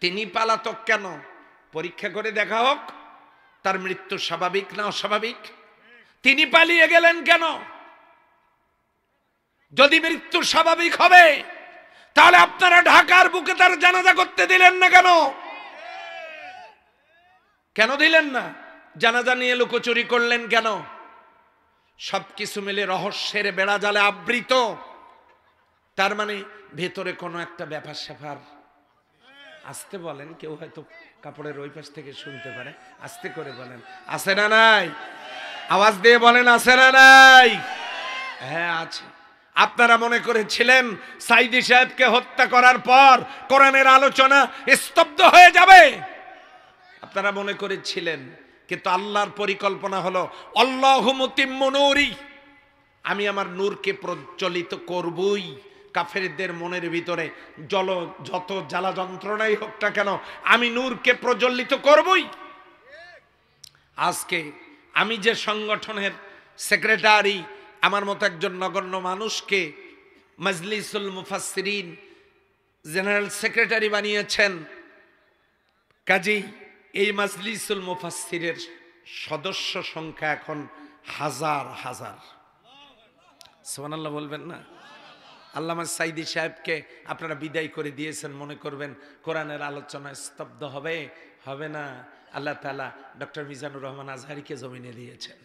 তিনি পালাতক কেন? পরীক্ষা করে দেখা হোক তার মৃত্যু স্বাভাবিক না অস্বাভাবিক। তিনি পালিয়ে গেলেন কেন? যদি মৃত্যু স্বাভাবিক হবে তাহলে আপনারা ঢাকার বুকে তার জানাজা করতে দিলেন না কেন? কেন দিলেন না? জানাজা নিয়ে লুকোচুরি করলেন কেন? সবকিছু মিলে রহস্যের বেড়া জালে আবৃত। তার মানে ভেতরে কোনো একটা ব্যাপার স্যাপার। আস্তে বলেন, কেউ হয়তো কাপড়ের ওই পাশ থেকে শুনতে পারে, আস্তে করে বলেন, আছে না নাই? আওয়াজ দিয়ে বলেন, আছে না নাই? হ্যাঁ আছে। আপনারা মনে করেছিলেন সাইদি সাহেবকে হত্যা করার পর কোরআনের আলোচনা স্তব্ধ হয়ে যাবে, আপনারা মনে করেছিলেন। কিন্তু আল্লাহর পরিকল্পনা হলো আল্লাহু মুতিম্মু নূরি, আমি আমার নূরকে প্রজ্বলিত করবই। কাফেরদের মনের ভিতরে যত জ্বালা যন্ত্রণাই হোক না কেন, আমি নূরকে প্রজ্বলিত করবই। আজকে আমি যে সংগঠনের সেক্রেটারি, আমার মতো একজন নগণ্য মানুষকে মাজলিসুল মুফাসসিরিন জেনারেল সেক্রেটারি বানিয়েছেন। কাজেই এই মাজলিসুল মুফাসসিরের সদস্য সংখ্যা এখন হাজার হাজার। সুবহানাল্লাহ বলবেন না? আল্লামা সাইদি সাহেবকে আপনারা বিদায় করে দিয়েছেন, মনে করবেন কোরআনের আলোচনা স্তব্ধ হবে, হবে না। আল্লাহ তাআলা ডক্টর মিজানুর রহমান আজহারিকে জমিনে দিয়েছেন।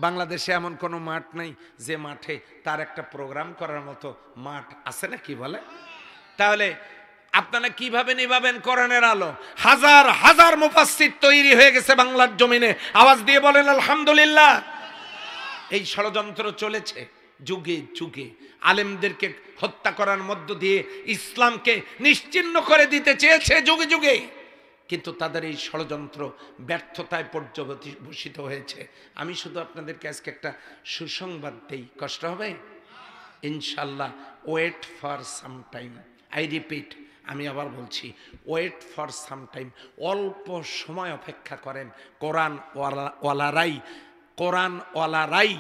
বাংলাদেশে এমন কোনো মাঠ নাই যে মাঠে তার একটা প্রোগ্রাম করার মতো মাঠ আছে না, কি বলে? তাহলে আপনারা কিভাবে নিভাবেন কোরআনের আলো? হাজার হাজার মুফাসসির তৈরি হয়ে গেছে বাংলার জমিনে। আওয়াজ দিয়ে বলেন আলহামদুলিল্লাহ। এই ষড়যন্ত্র চলেছে যুগে যুগে, আলেমদেরকে হত্যা করার মধ্য দিয়ে ইসলামকে নিশ্চিহ্ন করে দিতে চেয়েছে যুগে যুগে, কিন্তু তাদের এই ষড়যন্ত্র ব্যর্থতায় পর্যবসিত হয়েছে। আমি শুধু আপনাদেরকে আজকে একটা সুসংবাদ দেই, কষ্ট হবে ইনশাল্লাহ। Wait for some time, I repeat, আমি আবার বলছি, ওয়েট ফর সাম টাইম, অল্প সময় অপেক্ষা করেন। কোরআনওয়ালারাই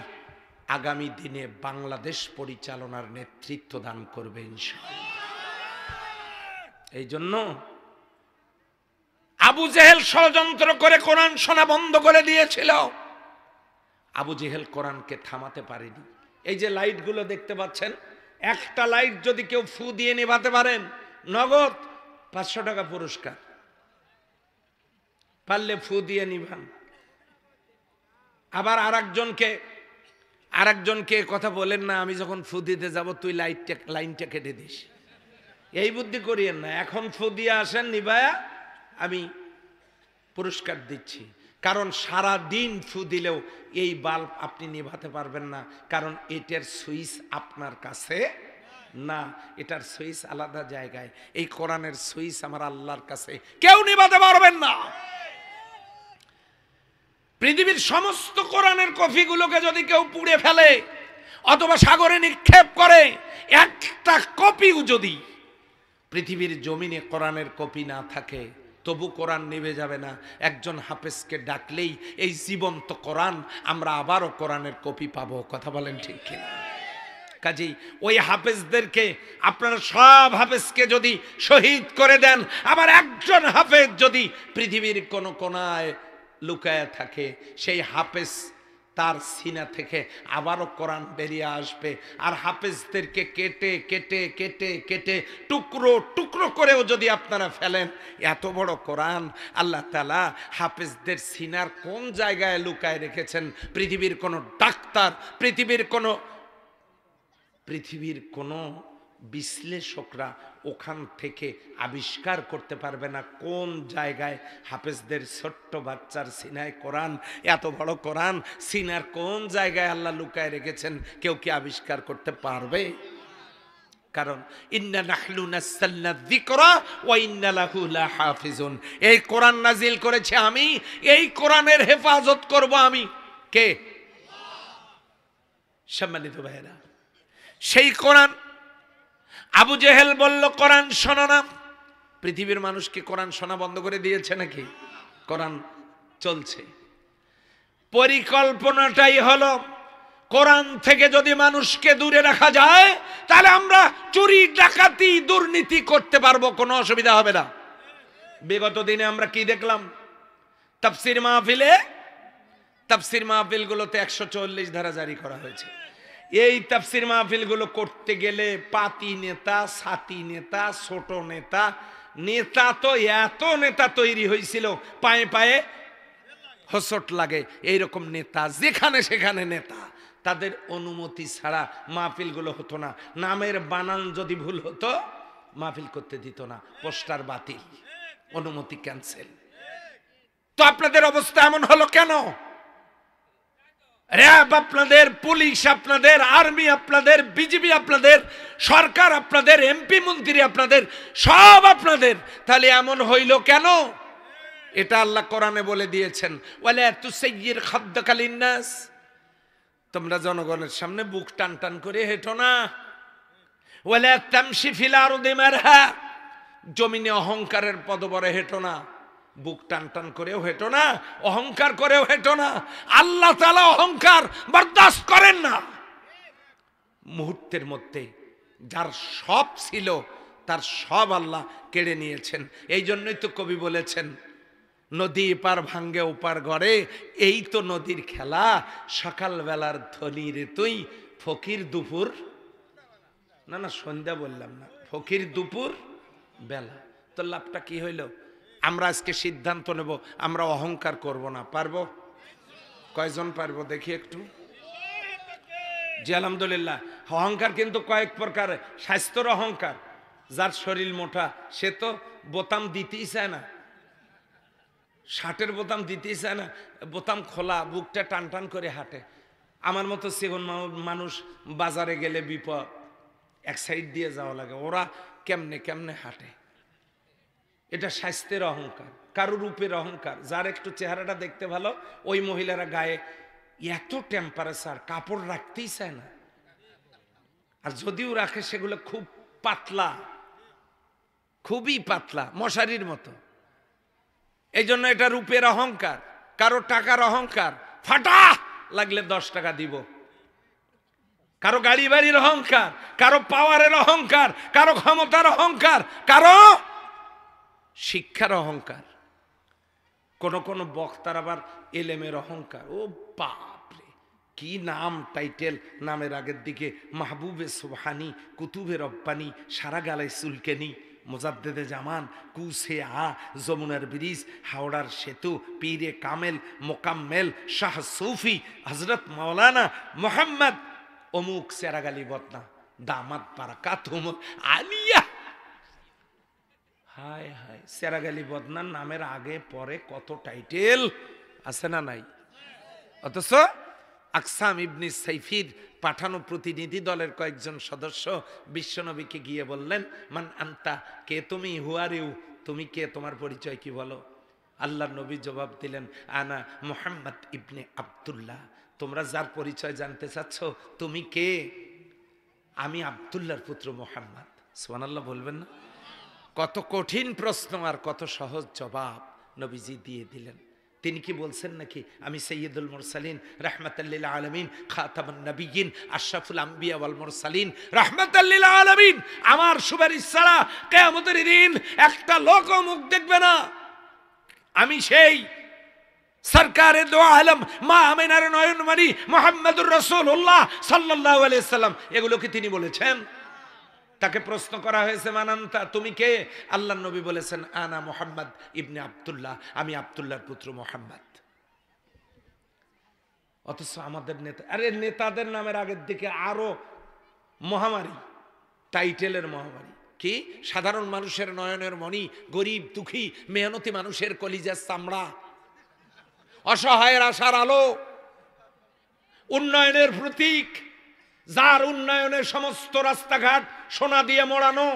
আগামী দিনে বাংলাদেশ পরিচালনার নেতৃত্ব দান করবে ইনশাআল্লাহ। এই জন্য আবু জেহেল ষড়যন্ত্র করে কোরআন শোনা বন্ধ করে দিয়েছিল। আবু জেহেল কোরআনকে থামাতে পারেনি। এই যে লাইটগুলো দেখতে পাচ্ছেন, একটা লাইট যদি কেউ ফু দিয়ে নেভাতে পারেন, নগদ 500 টাকা পুরস্কার। পারলে ফু দিয়ে নিভান। আবার আরেকজনকে কথা বলেন না, আমি যখন ফু দিতে যাব তুই লাইনটা কেটে দিস, এই বুদ্ধি করিয়েন না। এখন ফু দিয়ে আসেন, নিভায়া আমি পুরস্কার দিচ্ছি। কারণ সারা দিন ফু দিলেও এই বাল্ব আপনি নিভাতে পারবেন না, কারণ এটার সুইচ আপনার কাছে না, এটার সুইচ আলাদা জায়গায়। এই কোরআনের সুইচ আমার আল্লাহর কাছে, কেউ নিভাতে পারবেন না। পৃথিবীর সমস্ত কোরআনের কপিগুলোকে যদি কেউ পুড়ে ফেলে অথবা সাগরে নিক্ষেপ করে, একটা কপিও যদি পৃথিবীর জমিনে কোরআনের কপি না থাকে, তবু কোরআন নিভে যাবে না। একজন হাফেজকে ডাকলেই এই জীবন্ত কোরআন আমরা আবারও কোরআনের কপি পাবো। কথা বলেন ঠিক কিনা? কাজেই ওই হাফেজদেরকে, আপনারা সব হাফেজকে যদি শহীদ করে দেন, আবার একজন হাফেজ যদি পৃথিবীর কোন কোনায় লুকায় থাকে, সেই হাফেজ তার সিনা থেকে আবারও কোরআন বেরিয়ে আসবে। আর হাফেজদেরকে কেটে কেটে কেটে কেটে টুকরো টুকরো করেও যদি আপনারা ফেলেন, এত বড় কোরআন আল্লাহ তাআলা হাফেজদের সিনার কোন জায়গায় লুকায় রেখেছেন, পৃথিবীর কোনো ডাক্তার, পৃথিবীর কোনো বিশ্লেষকরা ওখান থেকে আবিষ্কার করতে পারবে না কোন জায়গায় হাফেজদের ছোট্ট বাচ্চার সিনায় কোরআন, এত বড় কোরআন সিনার কোন জায়গায় আল্লাহ লুকায় রেখেছেন, কেউ কি আবিষ্কার করতে পারবে? কারণ ইন্না নাহনু নাযালনা যিকরা ওয়া ইন্না লাহু লাহাফিজুন, এই কোরআন নাজিল করেছি আমি, এই কোরআনের হেফাজত করব আমি। কে? সম্মানিত ভাইরা, সেই কোরআন আবু জেহেল বলল কোরআন শোনো না। পৃথিবীর মানুষকে কোরআন শোনা বন্ধ করে দিয়েছে নাকি? কোরআন চলছে। পরিকল্পনাটাই হলো কোরআন থেকে যদি মানুষকে দূরে রাখা যায়, তাহলে আমরা চুরি ডাকাতি দুর্নীতি করতে পারবো, কোনো অসুবিধা হবে না। বিগত দিনে আমরা কি দেখলাম? তাফসীর মাহফিলগুলোতে 144 ধারা জারি করা হয়েছে। এই তাফসীর মাহফিলগুলো করতে গেলে পাতি নেতা, সাতি নেতা, ছোট নেতা, নেতা তো এত নেতা তৈরি হয়েছিল, পায়ে পায়ে হোঁচট লাগে, এইরকম নেতা, যেখানে সেখানে নেতা। তাদের অনুমতি ছাড়া মাহফিলগুলো হতো না। নামের বানান যদি ভুল হতো মাহফিল করতে দিত না, পোস্টার বাতিল, অনুমতি ক্যান্সেল। তো আপনাদের অবস্থা এমন হলো কেন? র্যাব আপনাদের, পুলিশ আপনাদের, আর্মি আপনাদের, বিজিবি আপনাদের, সরকার আপনাদের, এমপি মন্ত্রী আপনাদের, সব আপনাদের। তাহলে এমন হইল কেন? এটা আল্লাহ কোরআনে বলে দিয়েছেন, ওয়ালা তুসাইয়ির খাদ্দাকা লিন্নাস, তোমরা জনগণের সামনে বুক টান টান করে হেঁটো না। ওয়ালা তামশি ফিল আরদি মারহা, জমিনে অহংকারের পদবরে হেঁটো না, বুক টান টান করেও হেঁটো না, অহংকার করেও হেঁটো না। আল্লাহ তাআলা অহংকার বরদাস্ত করেন না। মুহূর্তের মধ্যে যার সব ছিল তার সব আল্লাহ কেড়ে নিয়েছেন। এই জন্যই তো কবি বলেছেন, নদী এপার ভাঙ্গে ওপার গড়ে, এই তো নদীর খেলা, সকালবেলার ধনী রে তুই, ফকির দুপুর, না না সন্ধ্যা বললাম না, ফকির দুপুর বেলা। তো লাভটা কি হইল? আমরা আজকে সিদ্ধান্ত নেব আমরা অহংকার করব না। পারবো? কয়জন পারবো দেখি একটু? জি আলহামদুলিল্লাহ। অহংকার কিন্তু কয়েক প্রকার। স্বাস্থ্যর অহংকার, যার শরীর মোটা সে তো বোতাম দিতেই চায় না, শার্টের বোতাম দিতেই চায় না, বোতাম খোলা, বুকটা টান টান করে হাঁটে। আমার মতো সেগুন মানুষ বাজারে গেলে বিপদ, এক সাইড দিয়ে যাওয়া লাগে, ওরা কেমনে কেমনে হাঁটে। এটা স্বাস্থ্যের অহংকার, কারো রূপের অহংকার। যার একটু চেহারাটা দেখতে ভালো, ওই মহিলারা গায়ে এত টেম্পারেচার, কাপড় রাখতেই চায় না, আর যদিও রাখে সেগুলো খুব পাতলা। খুবই পাতলা, মশারির মতো। এই জন্য এটা রূপের অহংকার, কারো টাকার অহংকার, ফাটা লাগলে 10 টাকা দিব। কারো গাড়ি বাড়ির অহংকার, কারো পাওয়ারের অহংকার, কারো ক্ষমতার অহংকার, কারো শিক্ষার অহংকার। কোন কোন বক্তার আবার এলেমের অহংকার। ও বাপরে, কি নাম, টাইটেল, নামের আগের দিকে মাহবুবে সুবহানি, কুতুবে রব্বানি, সারা গালায় চুলকেনি, মুজাদ্দেদে জামান, কুসে আ, যমুনার ব্রিজ, হাওড়ার সেতু, পীরে কামেল, মোকাম্মেল, শাহ সুফি, হজরত মাওলানা মোহাম্মদ অমুক সেরাগালি বদনা দামাত বারাকাতুহুম আলিয়া। হায় হায়, সেরাগালি বদনার নামের আগে পরে কত টাইটেল আছে না নাই? অথচ আকসাম ইবনে সাইফির পাঠানো প্রতিনিধি দলের কয়েকজন সদস্য বিশ্বনবীকে গিয়ে বললেন, মান আনতা, কে তুমি, হু আর ইউ, তুমি কে, তোমার পরিচয় কি বলো? আল্লাহর নবী জবাব দিলেন, আনা মুহাম্মদ ইবনে আব্দুল্লাহ। তোমরা যার পরিচয় জানতে চাচ্ছ, তুমি কে? আমি আব্দুল্লাহর পুত্র মুহাম্মদ। সুবহানাল্লাহ বলবেন না? কত কঠিন প্রশ্ন আর কত সহজ জবাব নবীজি দিয়ে দিলেন। তিনি কি বলছেন নাকি আমি সৈয়দুল মুরসালিন রাহমাতাল লিল আলামিন, খাতামুন নবিয়্যিন, আশরাফুল আম্বিয়া ওয়াল মুরসালিন রাহমাতাল লিল আলামিন, আমার সুপারিশ ছাড়া কিয়ামতের দিন একটা লোকও মুখ দেখবে না। আমি সেই সরকারে দো আলম মা আমিনার নয়নমণি মুহাম্মদুর রাসূলুল্লাহ সাল্লাল্লাহু আলাইহি সাল্লাম। এগুলো কি তিনি বলেছেন? তাকে প্রশ্ন করা হয়েছে, মানান্তা, তুমি কে? আল্লাহর নবী বলেছেন, আনা মুহাম্মদ ইবনে আব্দুল্লাহ, আমি আব্দুল্লাহর পুত্র মুহাম্মদ। অথচ আমাদের নেতা, আরে নেতাদের নামের আগের দিকে আরো মহামারী, টাইটেলের মহামারী। কি? সাধারণ মানুষের নয়নের মণি, গরিব দুঃখী মেহনতি মানুষের কলিজার চামড়া, অসহায়ের আশার আলো, উন্নয়নের প্রতীক, যার উন্নয়নের সমস্ত রাস্তাঘাট সোনা দিয়ে মোড়ানো,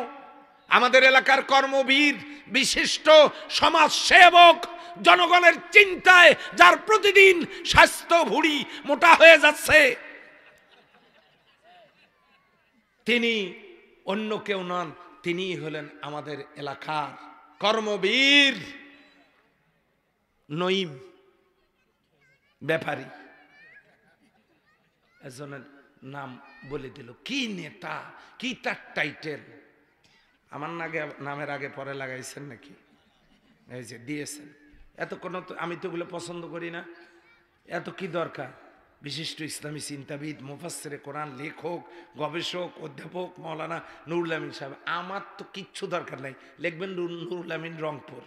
আমাদের এলাকার কর্মবীর, বিশিষ্ট সমাজসেবক, জনগণের চিন্তায় যার প্রতিদিন স্বাস্থ্য ভুঁড়ি মোটা হয়ে যাচ্ছে, তিনি অন্য কেউ নন, তিনি হলেন আমাদের এলাকার কর্মবীর নঈম ব্যাপারী। একজনের নাম বলে দিল, কি নেতা, কি তার টাইটেল। আমার নামের আগে পরে লাগাইছেন নাকি? এই যে দিয়েছেন। এত কোনো, আমি তো ওগুলো পছন্দ করি না। এত কি দরকার? বিশিষ্ট ইসলামী চিন্তাবিদ, মুফাসসিরে কোরআন, লেখক, গবেষক, অধ্যাপক মাওলানা নুরুল আমিন সাহেব। আমার তো কিচ্ছু দরকার নাই, লিখবেন নুরুল আমিন রংপুর।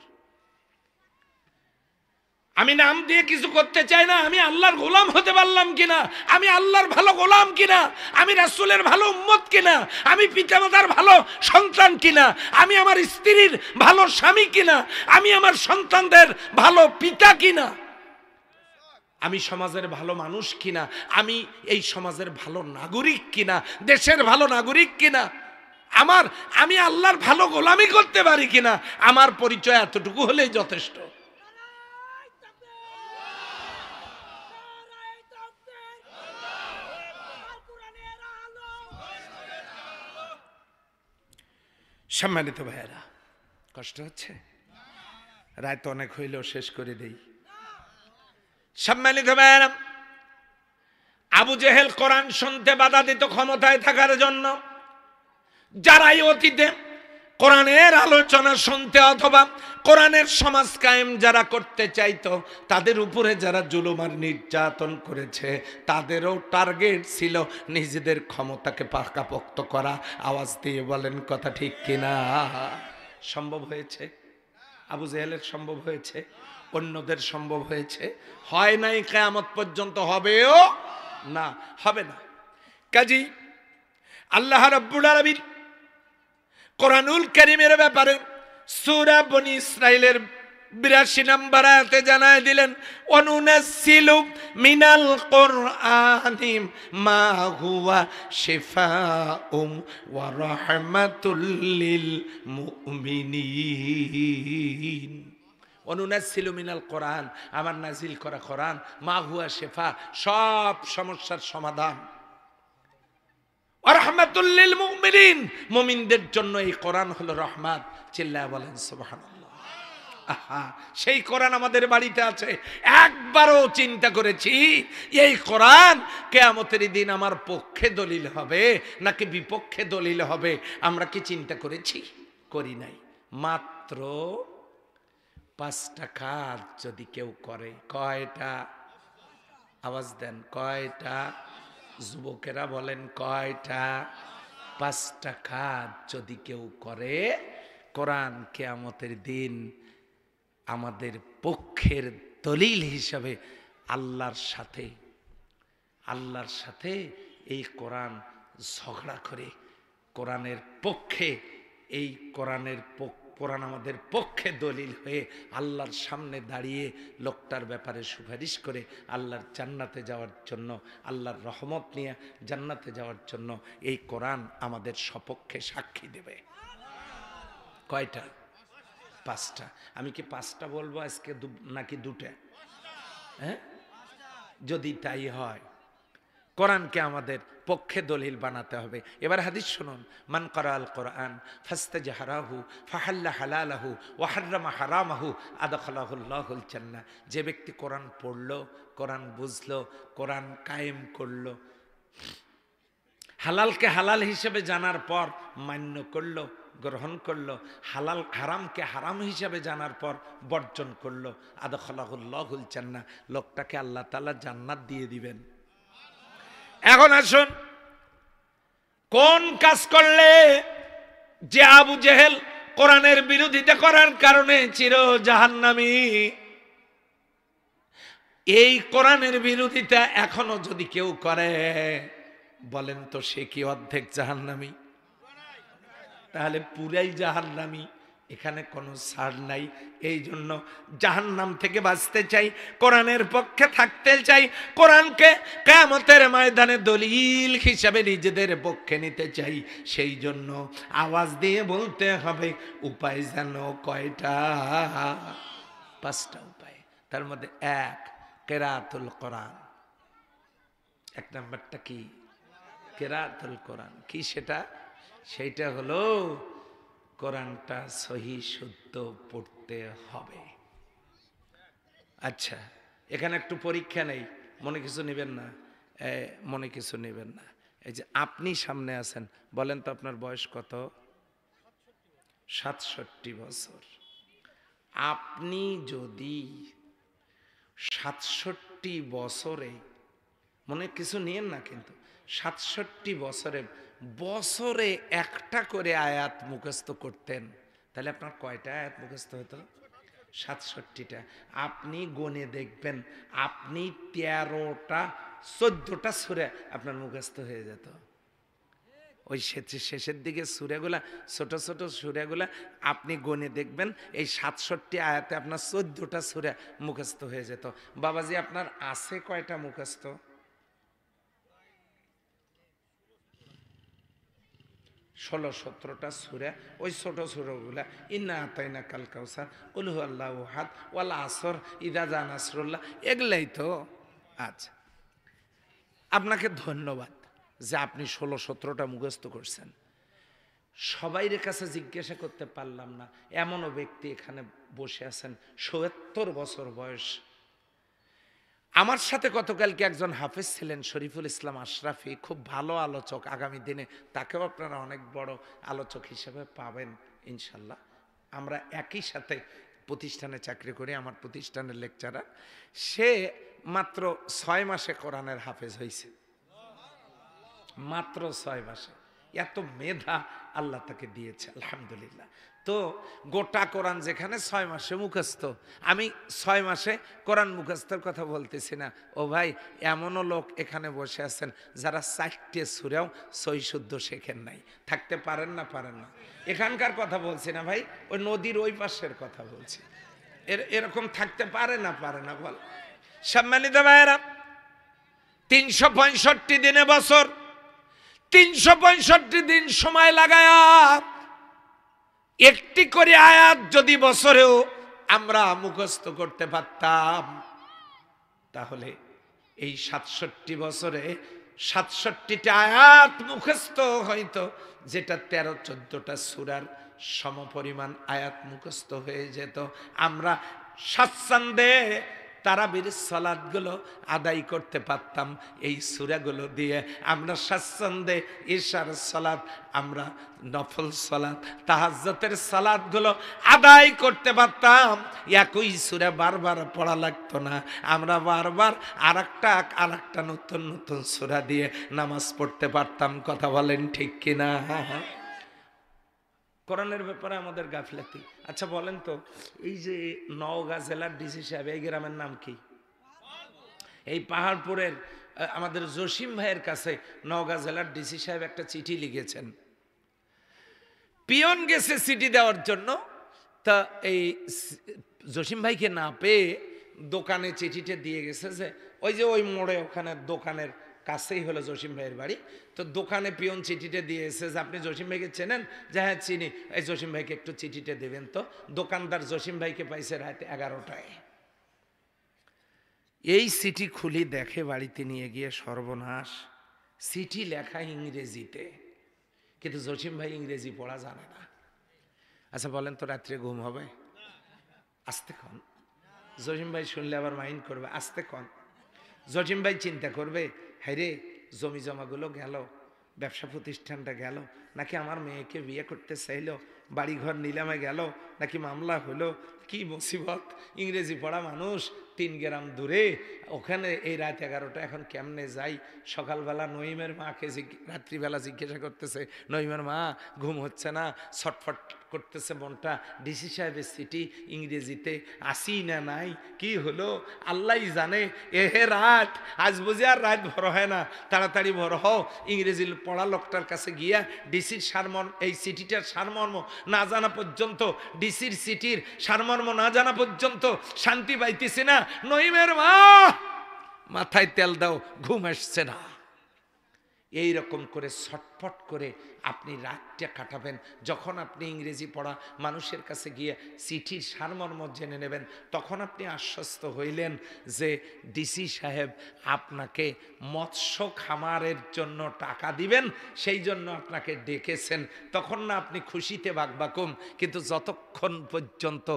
আমি নাম দিয়ে কিছু করতে চাই না। আমি আল্লাহর গোলাম হতে পারলাম কিনা, আমি আল্লাহর ভালো গোলাম কিনা, আমি রাসূলের ভালো উম্মত কিনা, আমি পিতামাতার ভালো সন্তান কিনা, আমি আমার স্ত্রীর ভালো স্বামী কিনা, আমি আমার সন্তানদের ভালো পিতা কিনা, আমি সমাজের ভালো মানুষ কিনা, আমি এই সমাজের ভালো নাগরিক কিনা, দেশের ভালো নাগরিক কিনা, আমি আল্লাহর ভালো গোলামি করতে পারি কিনা, আমার পরিচয় এতটুকু হলেই যথেষ্ট। সম্মানিত ভাইয়েরা, কষ্ট হচ্ছে? রাত অনেক হইলেও শেষ করে দেই। সম্মানিত ভাইয়েরা, আবু জেহেল কোরআন শুনতে বাধা দিত ক্ষমতায় থাকার জন্য। যারাই অতীতে কোরআনের আলোচনা শুনতে অথবা কোরআনের সমাজ কায়েম যারা করতে চাইতো, তাদের উপরে যারা জুলুম আর নির্যাতন করেছে, তাদেরও টার্গেট ছিল নিজেদের ক্ষমতাকে পাকাপোক্ত করা। আওয়াজ দিয়ে বলেন কথা ঠিক কিনা? সম্ভব হয়েছে? আবু জেহেলের সম্ভব হয়েছে, অন্যদের সম্ভব হয়েছে, হয় নাই, কিয়ামত পর্যন্ত হবেও না, হবে না। কাজী আল্লাহ রাব্বুল আলামিন কোরআনুল কারীমের ব্যাপারে সূরা বনী ইসরাঈলের ৮২ নম্বর আয়াতে জানায় দিলেন, ওয়ানুনাজ্জিলু মিনাল কুরআনি মা হুয়া শিফাউম ওয়া রাহমাতুল লিল মুমিনিন। ওয়ানুনাজ্জিলু মিনাল কোরআন, আমার নাজিল করা কোরআন, মা হুয়া শিফা, সব সমস্যার সমাধান, ওয়া রাহমাতুল লিল মুমিনিন, মুমিনদের জন্য এই কোরআন হলো রহমত। চিল্লায়া বলেন সুবহানাল্লাহ। আহা, সেই কোরআন আমাদের বাড়িতে আছে। একবারও চিন্তা করেছি এই কোরআন কিয়ামতের দিন আমার পক্ষে দলিল হবে নাকি বিপক্ষে দলিল হবে? আমরা কি চিন্তা করেছি? করি নাই। মাত্র 5টা কাজ যদি কেউ করে, কয়টা? আওয়াজ দেন, কয়টা? যুবকেরা বলেন কয়টা? 5টা কাজ যদি কেউ করে, কোরআন কিয়ামতের দিন আমাদের পক্ষের দলিল হিসাবে আল্লাহর সাথে এই কোরআন ঝগড়া করে কোরআনের পক্ষে, এই কোরআন আমাদের পক্ষে দলিল হয়ে আল্লাহর সামনে দাঁড়িয়ে লোকটার ব্যাপারে সুপারিশ করে আল্লাহর জান্নাতে যাওয়ার জন্য, আল্লাহর রহমত নিয়ে জান্নাতে যাওয়ার জন্য এই কোরআন আমাদের সপক্ষে সাক্ষী দেবে। কয়টা? 5টা। আমি কি 5টা বলবো আজকে নাকি 2টা? হ্যাঁ, যদি তাই হয় কোরআনকে আমাদের পক্ষে দলিল বানাতে হবে। এবার হাদিস শুনুন, মান ক্বারাআল কোরআন ফাস্তাজহারাহু ফাহাল্লা হালালাহু ওয়া হাররামা হারামাহু আদখালাহুল্লাহুল জান্নাহ। যে ব্যক্তি কোরআন পড়লো, কোরআন বুঝলো, কোরআন কায়েম করলো, হালালকে হালাল হিসেবে জানার পর মান্য করলো, গ্রহণ করলো, হালাল হারামকে হারাম হিসাবে জানার পর বর্জন করলো, আদখালাহুল্লাহুল জান্নাহ, লোকটাকে আল্লাহ তাআলা জান্নাত দিয়ে দিবেন। এখন আসুন, কোন কাজ করলে যে আবু জেহেল কোরআনের বিরোধিতা করার কারণে চির জাহান্নামী, এই কোরআনের বিরোধিতা এখনো যদি কেউ করে, বলেন তো সে কি অর্ধেক জাহান্নামী? তাহলে পুরাই জাহান্নামী, এখানে কোনো ছাড় নাই। এই জন্য জাহান্নাম থেকে বাঁচতে চাই, কোরআনের পক্ষে থাকতে চাই, কোরআনকে কিয়ামতের ময়দানে দলিল হিসাবে নিজেদের পক্ষে নিতে চাই। সেই জন্য আওয়াজ দিয়ে বলতে হবে, উপায় যেন কয়টা? 5টা উপায়। তার মধ্যে 1, কিরাআতুল কোরআন। 1 নাম্বারটা কি? কিরাআতুল কোরআন। কি সেটা? সেইটা হলো কোরআনটা সহি শুদ্ধ পড়তে হবে। আচ্ছা, এখানে একটু পরীক্ষা নেই, মনে কিছু নেবেন না, মনে কিছু নেবেন না। এই যে আপনি সামনে আছেন, বলেন তো আপনার বয়স কত? 67 বছর। আপনি যদি 67 বছরে, মনে কিছু নিয়েন না কিন্তু, 67 বছরে বছরে একটা করে আয়াত মুখস্থ করতেন, তাহলে আপনার কয়টা আয়াত মুখস্থ হতো? 67টা। আপনি গণে দেখবেন, আপনি 13টা 14টা সূরা আপনার মুখস্থ হয়ে যেত। ওই শেষের দিকে সূরাগুলা, ছোট ছোট সূরাগুলা আপনি গণে দেখবেন, এই 67 আয়াতে আপনার 14টা সূরা মুখস্থ হয়ে যেত। বাবাজি, আপনার আছে কয়টা মুখস্থ? 16-17টা সূরা, ওই ছোট সূরাগুলা, ইন্না আতাইনা কাল কাউসার, কুল হুয়াল্লাহু আহাদ, ওয়াল আসর, ইযা জা নাসরুল্লাহ, এগুলাই তো। আচ্ছা, আপনাকে ধন্যবাদ যে আপনি 16-17টা মুখস্থ করছেন। সবাইর কাছে জিজ্ঞাসা করতে পারলাম না, এমনও ব্যক্তি এখানে বসে আছেন ৭০ বছর বয়স। আমার সাথে গতকালকে একজন হাফেজ ছিলেন, শরীফুল ইসলাম আশরাফি, খুব ভালো আলোচক। আগামী দিনে তাকেও আপনারা অনেক বড় আলোচক হিসেবে পাবেন ইনশাল্লাহ। আমরা একই সাথে প্রতিষ্ঠানে চাকরি করি, আমার প্রতিষ্ঠানের লেকচারার। সে মাত্র 6 মাসে কোরআনের হাফেজ হয়েছে, মাত্র 6 মাসে। এত মেধা আল্লাহ তাকে দিয়েছে, আলহামদুলিল্লাহ। তো গোটা কোরআন যেখানে 6 মাসে মুখস্থ, আমি 6 মাসে কোরআন মুখস্থের কথা বলতেছি না। ও ভাই, এমনও লোক এখানে বসে আছেন যারা 4টে সূরাও সহি শুদ্ধ শেখেন নাই। থাকতে পারেন না? পারেন না। এখানকার কথা বলছি না ভাই, ওই নদীর ওই পাশের কথা বলছি। এরকম থাকতে পারে না? পারে না, বল। সম্মানিত ভাইয়েরা, 365 দিনে বছর, 365 দিন সময় লাগায়া একটি করে আয়াত যদি বছরেও আমরা মুখস্থ করতে পারতাম, তাহলে এই 67 বছরে 67টা আয়াত মুখস্থ হয়তো, যেটা 13-14টা সূরার সমপরিমাণ আয়াত মুখস্থ হয়ে যেত। আমরা স্বাচ্ছন্দ্যে তারাবির সালাতগুলো আদায় করতে পারতাম এই সূরাগুলো দিয়ে। আমরা স্বাচ্ছন্দ্যে ইশার সালাত, আমরা নফল সালাত, তাহাজ্জুদের সালাতগুলো আদায় করতে পারতাম। একই সূরা বারবার পড়া লাগতো না। আমরা বারবার আরেকটা নতুন নতুন সূরা দিয়ে নামাজ পড়তে পারতাম। কথা বলেন ঠিক কিনা? কোরআনের ব্যাপারে আমাদের গাফিলাতি। আচ্ছা বলেন তো, এই যে নওগাঁ জেলার ডিসি সাহেব, এই গ্রামের নাম কি? এই পাহাড়পুরের আমাদের জসিম ভাইয়ের কাছে নওগাঁ জেলার ডিসি সাহেব একটা চিঠি লিখেছেন। পিয়ন গেছে চিঠি দেওয়ার জন্য, তা এই জসিম ভাইকে না পেয়ে দোকানে চিঠিটা দিয়ে গেছে, যে ওই মোড়ে ওখানে দোকানের কাছেই হলো জসিম ভাইয়ের বাড়ি। তো দোকানে পিয়ন চিঠিটা দিয়ে এসে, যে আপনি জসিম ভাইকে চেনেন? যে হ্যাঁ চিনি। এই জসিম ভাইকে একটু চিঠিটা দেবেন তো। দোকানদার জসিম ভাইকে পাইছে রাত 11টায়। এই চিঠি খুলি দেখে, বাড়িতে নিয়ে গিয়ে সর্বনাশ, চিঠি লেখা ইংরেজিতে, কিন্তু জসিম ভাই ইংরেজি পড়া জানে না। আচ্ছা বলেন তো, রাত্রে ঘুম হবে? আস্তে কন। জসিম ভাই শুনলে আবার মাইন্ড করবে, আস্তে কন। জসিম ভাই চিন্তা করবে, হ্যাঁ রে, জমি জমাগুলো গেল, ব্যবসা প্রতিষ্ঠানটা গেল, নাকি আমার মেয়েকে বিয়ে করতে চাইলো, বাড়িঘর নিলামে গেল, নাকি মামলা হলো, কি মুসিবত। ইংরেজি পড়া মানুষ 3 গ্রাম দূরে, ওখানে এই রাত 11টা, এখন কেমনে যাই? সকালবেলা নইমের মাকে রাত্রিবেলা জিজ্ঞাসা করতেছে, নইমের মা ঘুম হচ্ছে না, ছটফট করতেছে মনটা, ডিসি সাহেবের চিঠি ইংরেজিতে, আসি না নাই, কি হলো আল্লাহ জানে। এহে রাত, আজ বুঝি আর রাত ভর হয় না, তাড়াতাড়ি ভর হও। ইংরেজি পড়া লোকটার কাছে গিয়া ডিসির সারমর্ম, এই চিঠিটার সারমর্ম না জানা পর্যন্ত, ডিসির চিঠির সারমর্ম না জানা পর্যন্ত শান্তি পাইতেছি না। নইমের মা, মাথায় তেল দাও, ঘুম আসছে না। এই রকম করে ছটফট করে আপনি রাতটা কাটাবেন। যখন আপনি ইংরেজি পড়া মানুষের কাছে গিয়ে চিঠির সারমর্ম জেনে নেবেন, তখন আপনি আশ্বস্ত হইলেন যে ডিসি সাহেব আপনাকে মৎস্য খামারের জন্য টাকা দিবেন, সেই জন্য আপনাকে ডেকেছেন। তখন না আপনি খুশিতে বাকবাকুম, কিন্তু যতক্ষণ পর্যন্ত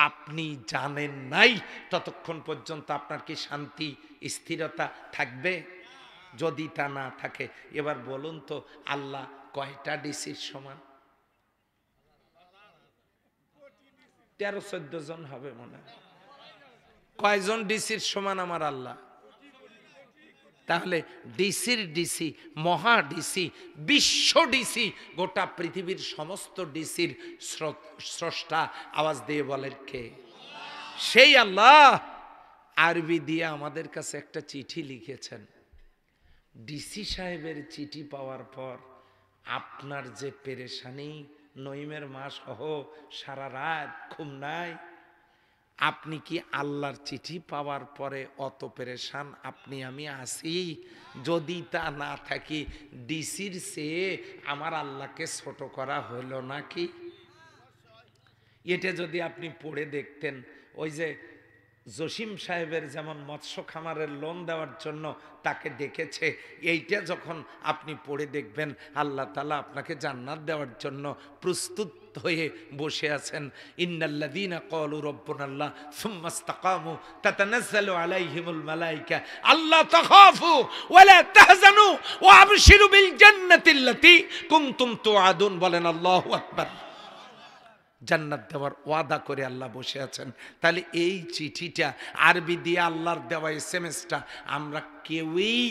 আপনি জানেন নাই, ততক্ষণ পর্যন্ত আপনার কি শান্তি স্থিরতা থাকবে? যদি তা না থাকে, এবার বলুন তো, আল্লাহ কয়টা ডিসির সমান? 13-14 জন হবে মনে হয়। কয়জন ডিসির সমান আমার আল্লাহ? তাহলে ডিসির ডিসি, মহা ডিসি, বিশ্ব ডিসি, গোটা পৃথিবীর সমস্ত ডিসির স্রষ্টা। আওয়াজ দিয়ে বলেন কে? সেই আল্লাহ আরবি দিয়ে আমাদের কাছে একটা চিঠি লিখেছেন। ডিসি সাহেবের চিঠি পাওয়ার পর আপনার যে পেরেশানি, নইমের মা সহ সারা রাত ঘুম নাই। আপনি কি আল্লাহর চিঠি পাওয়ার পরে অত পেরেশান আপনি আমি আসি? যদি তা না থাকি, ডিসির চেয়ে আমার আল্লাহকে ছোট করা হইল নাকি? এটা যদি আপনি পড়ে দেখতেন, ওই যে জসিম সাহেবের যেমন মৎস্য খামারের লোন দেওয়ার জন্য তাকে ডেকেছে, এইটা যখন আপনি পড়ে দেখবেন, আল্লাহ তাআলা আপনাকে জান্নাত দেওয়ার জন্য প্রস্তুত হয়ে বসে আছেন। ইন্নাল্লাযীনা ক্বালু রাব্বুনাল্লাহ সুম্মা ইসতাকামু তাতানাজ্জালু আলাইহিমুল মালায়েকা আল্লা তাখাফু ওয়া লা তাহজানু ওয়া আবশিরু বিল জান্নাতিল্লাতী কুনতুম তুআদুন। বলেন আল্লাহু আকবার। জান্নাত দেওয়ার ওয়াদা করে আল্লাহ বসে আছেন। তাহলে এই চিঠিটা আরবি দিয়ে আল্লাহর দেওয়া এসএমএসটা আমরা কেউই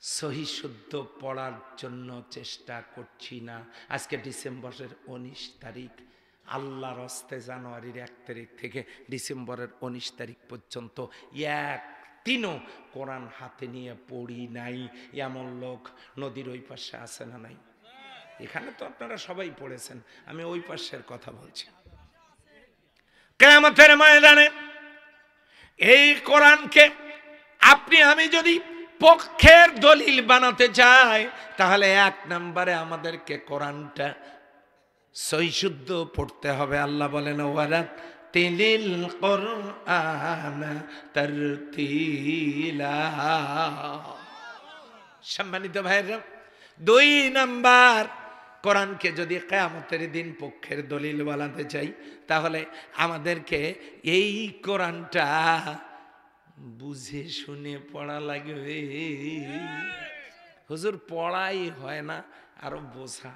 সহি শুদ্ধ পড়ার জন্য চেষ্টা করছি না। আজকে ডিসেম্বরের 19 তারিখ, আল্লাহর হস্তে জানুয়ারির 1 তারিখ থেকে ডিসেম্বরের 19 তারিখ পর্যন্ত একদিনও কোরআন হাতে নিয়ে পড়ি নাই এমন লোক নদীর ওই পাশে আছে না নাই? এখানে তো আপনারা সবাই পড়েছেন, আমি ওই পাশের কথা বলছি। কিয়ামতের ময়দানে এই কোরআনকে আপনি আমি যদি পক্ষের দলিল বানাতে চাই, তাহলে 1 নম্বরে আমাদেরকে কোরআনটা সহি শুদ্ধ পড়তে হবে। আল্লাহ বলেন ওয়ারাতিলিল কুরআনা তারতিলা। সম্মানিত ভাইরা, 2 নাম্বার, কোরআনকে যদি কিয়ামতের দিন পক্ষের দলিল বানাতে চাই, তাহলে আমাদেরকে এই কোরআনটা বুঝে শুনে পড়া লাগবে। হুজুর পড়াই হয় না, আরো বোঝা।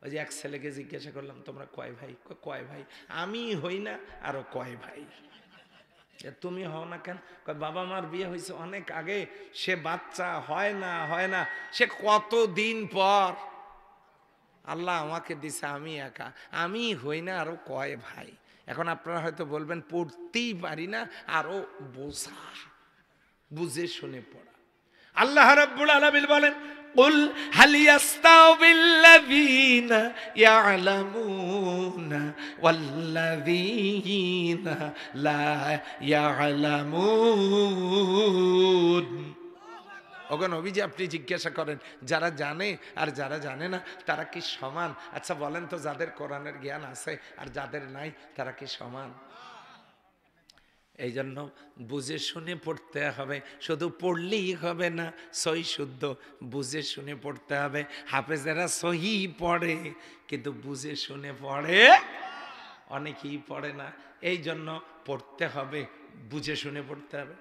ওই যে এক ছেলেকে জিজ্ঞাসা করলাম, তোমরা কয় ভাই? কয় ভাই? আমি হই না, আরো কয় ভাই? তুমি হও না কেন? বাবা মার বিয়ে হয়েছে অনেক আগে, সে বাচ্চা হয় না, সে কতদিন পর আল্লাহ আমাকে দিছে, আমি একা, আমি হই না, আরো কয় ভাই? এখন আপনারা হয়তো বলবেন পড়তেই পারি না, আরো বোঝা, বুঝে শুনে পড়া। আল্লাহ রাব্বুল আলামিন বলেন, কুল হাল ইয়াস্তাউবিল্লাযীনা ইয়ালামুনা ওয়াল্লাযীনা লা ইয়ালামুন। ওগো নবীজি, আপনি জিজ্ঞাসা করেন যারা জানে আর যারা জানে না তারা কি সমান? আচ্ছা বলেন তো, যাদের কোরআনের জ্ঞান আছে আর যাদের নাই তারা কি সমান? এই জন্য বুঝে শুনে পড়তে হবে, শুধু পড়লেই হবে না, সহি শুদ্ধ বুঝে শুনে পড়তে হবে। হাফেজেরা সহি পড়ে কিন্তু বুঝে শুনে পড়ে, অনেকেই পড়ে না। এই জন্য পড়তে হবে, বুঝে শুনে পড়তে হবে।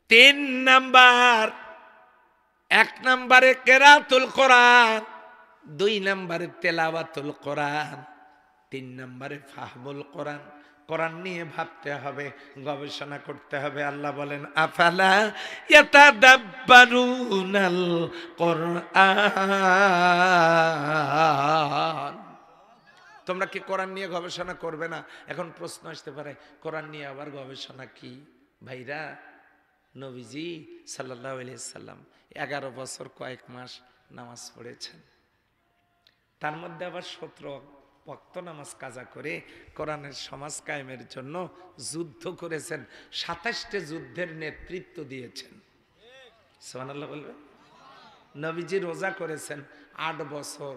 3 নাম্বার, 1 নাম্বারে কেরাতুল কোরআন, 2 নাম্বারে তেলাওয়াতুল কোরআন, 3 নাম্বারে ফাহমুল কোরআন। কোরআন নিয়ে ভাবতে হবে, গবেষণা করতে হবে। আল্লাহ বলেন, আফালা ইয়াতাদাব্বারুনাল কোরআন। তোমরা কি কোরআন নিয়ে গবেষণা করবে না? এখন প্রশ্ন আসতে পারে, কোরআন নিয়ে আবার গবেষণা কি? ভাইরা, নবীজি সাল্লাল্লাহু আলাইহি সাল্লাম 11 বছর কয়েক মাস নামাজ পড়েছেন, তার মধ্যে আবার 17 ওয়াক্ত নামাজ কাজা করে কোরআনের সমাজ কায়েমের জন্য যুদ্ধ করেছেন, 27টে যুদ্ধের নেতৃত্ব দিয়েছেন। সুবহানাল্লাহ বলবেন। নবীজি রোজা করেছেন 8 বছর,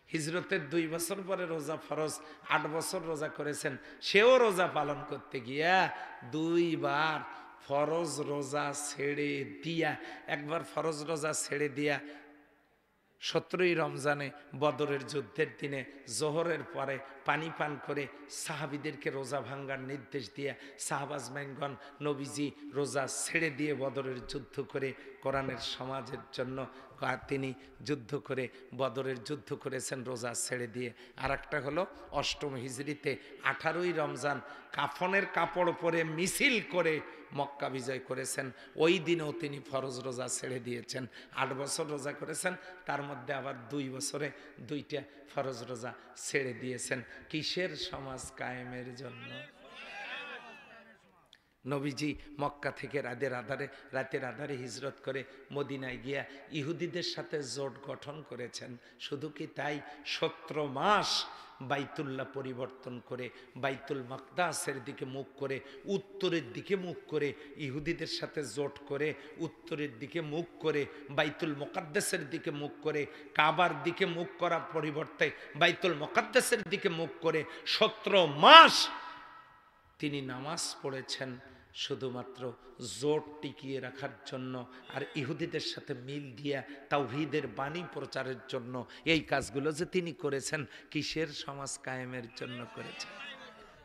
হিজরতের 2 বছর পরে রোজা ফরজ, 8 বছর রোজা করেছেন। সেও রোজা পালন করতে গিয়া 2 বার ফরজ রোজা ছেড়ে দিয়া, একবার ফরজ রোজা ছেড়ে দিয়া 17ই রমজানে বদরের যুদ্ধের দিনে জোহরের পরে পানি পান করে সাহাবীদেরকে রোজা ভাঙ্গার নির্দেশ দিয়ে সাহাবাজমাইনগণ নবীজি রোজা ছেড়ে দিয়ে বদরের যুদ্ধ করে কোরআনের সমাজের জন্য তিনি যুদ্ধ করে বদরের যুদ্ধ করেছেন রোজা ছেড়ে দিয়ে। আর একটা হলো 8ম হিজরিতে 18ই রমজান কাফনের কাপড় পরে মিছিল করে মক্কা বিজয় করেছেন। ওই দিনেও তিনি ফরজ রোজা ছেড়ে দিয়েছেন। 8 বছর রোজা করেছেন, তার মধ্যে আবার 2 বছরে 2টা ফরজ রোজা ছেড়ে দিয়েছেন। কিসের সমাজ কায়েমের জন্য? নবীজি মক্কা থেকে রাতের আধারে হিজরত করে মদিনায় গিয়া ইহুদিদের সাথে জোট গঠন করেছেন। শুধু কি তাই, 17 মাস বাইতুল্লাহ পরিবর্তন করে বাইতুল মাকদাসের দিকে মুখ করে, উত্তরের দিকে মুখ করে ইহুদিদের সাথে জোট করে উত্তরের দিকে মুখ করে বাইতুল মুকাদ্দাসের দিকে মুখ করে, কাবার দিকে মুখ করার পরিবর্তে বাইতুল মুকাদ্দাসের দিকে মুখ করে 17 মাস তিনি নামাজ পড়েছেন শুধুমাত্র জোট টিকিয়ে রাখার জন্য আর ইহুদিদের সাথে মিল দিয়া তাওহীদের বাণী প্রচারের জন্য। এই কাজগুলো যে তিনি করেছেন কিসের সমাজ কায়েমের জন্য করেছেন?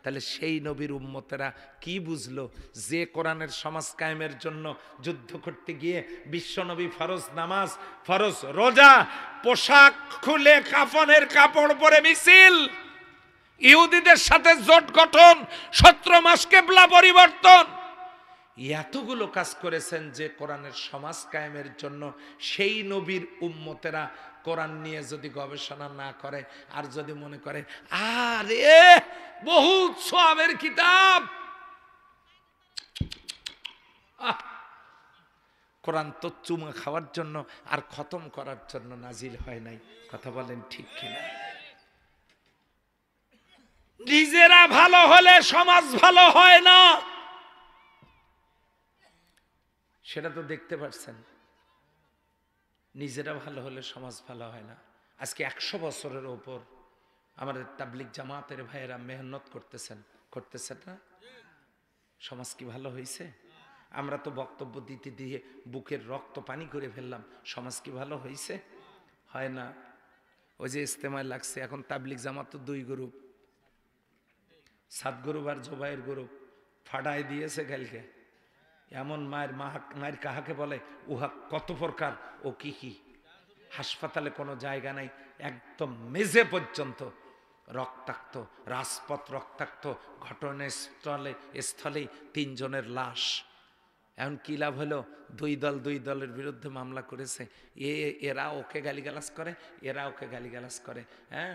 তাহলে সেই নবীর উম্মতেরা কি বুঝলো যে কোরআনের সমাজ কায়েমের জন্য যুদ্ধ করতে গিয়ে বিশ্বনবী ফরজ নামাজ, ফরজ রোজা, পোশাক খুলে কাফনের কাপড় পরে মিছিল, ইহুদিদের সাথে জোট গঠন, 17 মাস কিবলা পরিবর্তন, এতগুলো কাজ করেছেন যে কোরআনের সমাজ কায়েমের জন্য। সেই নবীর উম্মতেরা কোরআন নিয়ে যদি গবেষণা না করে আর যদি মনে করে আরে বহুত সওয়াবের কিতাব, কোরআন তো চুমা খাওয়ার জন্য আর খতম করার জন্য নাজিল হয় নাই। কথা বলেন ঠিক কিনা? নিজেরা ভালো হলে সমাজ ভালো হয় না, সেটা তো দেখতে পাচ্ছেন। নিজেরা ভালো হলে সমাজ ভালো হয় না। আজকে 100 বছরের ওপর আমাদের তাবলিগ জামাতের ভাইয়েরা মেহনত করতেছেন না? সমাজ কি ভালো হয়েছে? আমরা তো বক্তব্য দিতে দিয়ে বুকের রক্ত পানি করে ফেললাম, সমাজ কি ভালো হয়েছে? হয় না। ওই যে ইস্তেমায় লাগছে, এখন তাবলিগ জামাত তো 2 গ্রুপ, সাত গ্রুপ আর জোবাইয়ের গ্রুপ ফাটাই দিয়েছে কালকে। এমন মায়ের কাহাকে বলে, উহা কত প্রকার, ও কি কি। হাসপাতালে কোনো জায়গা নাই, একদম মেঝে পর্যন্ত রক্তাক্ত, রাজপথ রক্তাক্ত, ঘটনাস্থলেই 3 জনের লাশ। এখন কি লাভ হলো? 2 দল 2 দলের বিরুদ্ধে মামলা করেছে, এরা ওকে গালিগালাজ করে, এরা ওকে গালিগালাজ করে। হ্যাঁ,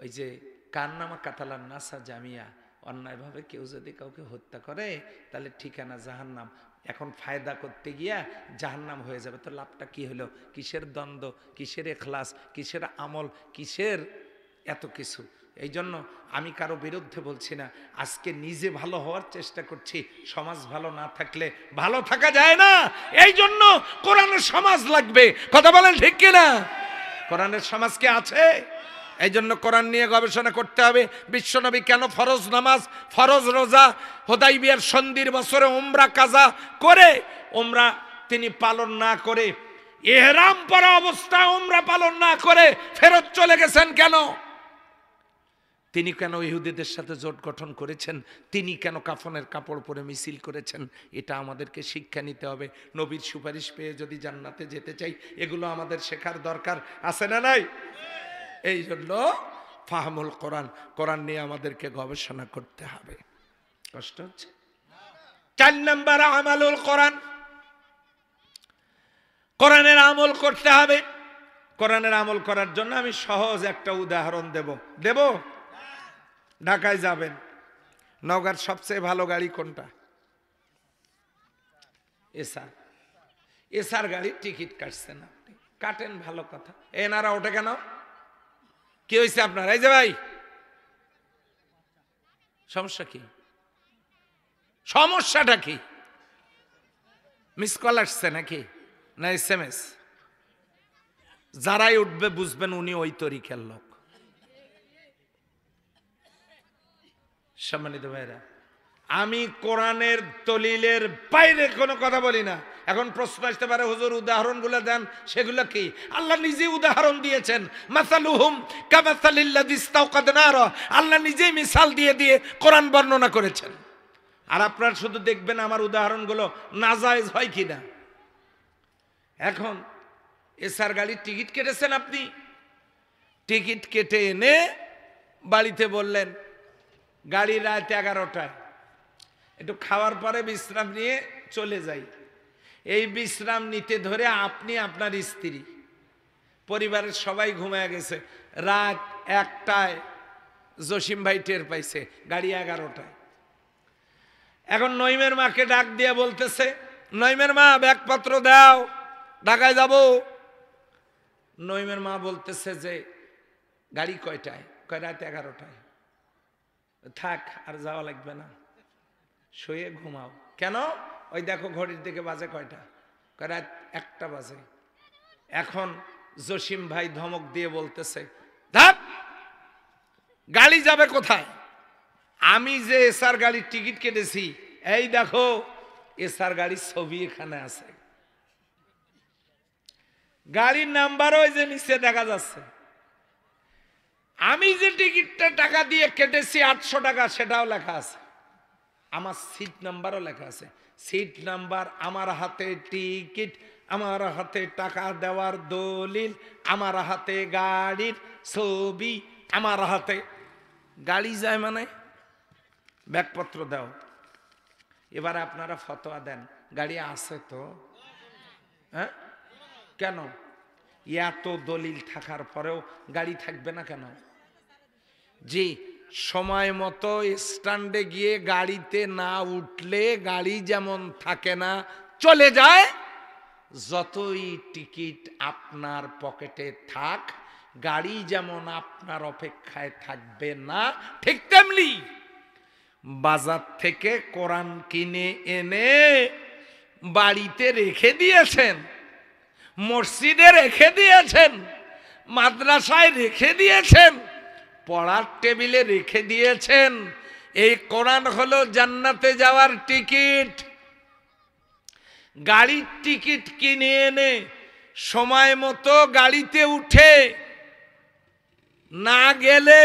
ওই যে কান্নামা কাতালান নাসা জামিয়া, অন্যায়ভাবে কেউ যদি কাউকে হত্যা করে তাহলে ঠিকানা জাহান্নাম। এখন ফায়দা করতে গিয়া জাহান্নাম হয়ে যাবে, তো লাভটা কি হলো? কিসের দ্বন্দ্ব, কিসের এখলাস, কিসের আমল, কিসের এত কিছু? এই জন্য আমি কারো বিরুদ্ধে বলছি না, আজকে নিজে ভালো হওয়ার চেষ্টা করছি। সমাজ ভালো না থাকলে ভালো থাকা যায় না, এই জন্য কোরআনের সমাজ লাগবে। কথা বলেন ঠিক কিনা? কোরআনের সমাজ কি আছে? এই জন্য কোরআন নিয়ে গবেষণা করতে হবে। বিশ্বনবী কেন ফরজ নামাজ, ফরজ রোজা, হুদাইবিয়ার সন্ধির বছরে উমরা কাজা করে উমরা তিনি পালন না করে, ইহরাম পরা অবস্থায় উমরা পালন না করে ফেরত চলে গেছেন কেন? তিনি কেন ইহুদিদের সাথে জোট গঠন করেছেন? তিনি কেন কাফনের কাপড় পরে মিছিল করেছেন? এটা আমাদেরকে শিক্ষা নিতে হবে। নবীর সুপারিশ পেয়ে যদি জান্নাতে যেতে চাই, এগুলো আমাদের শেখার দরকার আছে না নাই? এই জন্য ফাহমুল কোরআন, কোরআন নিয়ে আমাদেরকে গবেষণা করতে হবে। কষ্ট হচ্ছে? 4 নম্বর আমালুল কোরআন, কোরআনের আমল করতে হবে। কোরআনের আমল করার জন্য আমি সহজ একটা উদাহরণ দেব। ঢাকায় যাবেন, নওগাঁর সবচেয়ে ভালো গাড়ি কোনটা? এসার গাড়ির টিকিট কাটছেন আপনি, কাটেন, ভালো কথা। এনারা ওঠে কেন? কি হয়েছে আপনার? এই যে ভাই, সমস্যা কি? সমস্যাটা কি? মিস কল আসছে নাকি, না SMS? যারাই উঠবে বুঝবেন উনি ওই তরিকার লোক। সম্মানিত ভাইরা, আমি কোরআনের দলিলের বাইরে কোনো কথা বলি না। এখন প্রশ্ন আসতে পারে, হুজুর উদাহরণগুলো দেন, সেগুলো কি? আল্লাহ নিজে উদাহরণ দিয়েছেন, মাসালুহুম কামাসালিল্লাযী ইসতাওকাদা নারা। আল্লাহ নিজেই মিসাল দিয়ে দিয়ে কোরআন বর্ণনা করেছেন। আর আপনারা শুধু দেখবেন আমার উদাহরণগুলো নাজায়েজ হয় কিনা। এখন এসার গাড়ির টিকিট কেটেছেন আপনি, টিকিট কেটে এনে বাড়িতে বললেন গাড়ি রাত 11টায়, একটু খাওয়ার পরে বিশ্রাম নিয়ে চলে যাই। এই বিশ্রাম নিতে ধরে আপনি, আপনার স্ত্রী, পরিবারের সবাই ঘুমায় গেছে। রাত 1টায় জসিম ভাই টের পাইছে গাড়ি 11টায়। এখন নইমের মাকে ডাক দিয়ে বলতেছে, নইমের মা ব্যাগপত্র দাও, ঢাকায় যাব। নইমের মা বলতেছে যে গাড়ি কয়টায়? কয় রাত 11টায়। থাক, আর যাওয়া লাগবে না, শুয়ে ঘুমাও। কেন? ওই দেখো ঘড়ির দিকে বাজে কয়টা? কয় রাত 1টা বাজে। এখন জসিম ভাই ধমক দিয়ে বলতেছে, ধাপ, গাড়ি যাবে কোথায়? আমি যে এসার গাড়ির টিকিট কেটেছি, এই দেখো এসার গাড়ির ছবি এখানে আছে, গাড়ির নাম্বারও ওই যে নিচে দেখা যাচ্ছে। আমি যে টিকিটটা টাকা দিয়ে কেটেছি 800 টাকা, সেটাও লেখা আছে, আমার সিট নাম্বারও লেখা আছে। সিট নাম্বার, আমার হাতে টিকিট, আমার হাতে টাকা দেওয়ার দলিল, আমার হাতে গাড়ির ছবি, আমার হাতে। গাড়ি যায় মানে ব্যাগপত্র দাও। এবার আপনারা ফতোয়া দেন, গাড়ি আছে তো? হ্যাঁ, কেন? এত দলিল থাকার পরেও গাড়ি থাকবে না কেন? জি, সময় মতো স্ট্যান্ডে গিয়ে গাড়িতে না উঠলে গাড়ি যেমন থাকে না, চলে যায়, যতই টিকিট আপনার পকেটে থাক, গাড়ি যেমন আপনার অপেক্ষায় থাকবে না, ঠিক তেমনি বাজার থেকে কোরআন কিনে এনে বাড়িতে রেখে দিয়েছেন, মসজিদে রেখে দিয়েছেন, মাদ্রাসায় রেখে দিয়েছেন, পড়ার টেবিলে রেখে দিয়েছেন। এই কোরআন হলো জান্নাতে যাওয়ার টিকিট। গাড়ির টিকিট কিনে এনে সময় মতো গাড়িতে উঠে না গেলে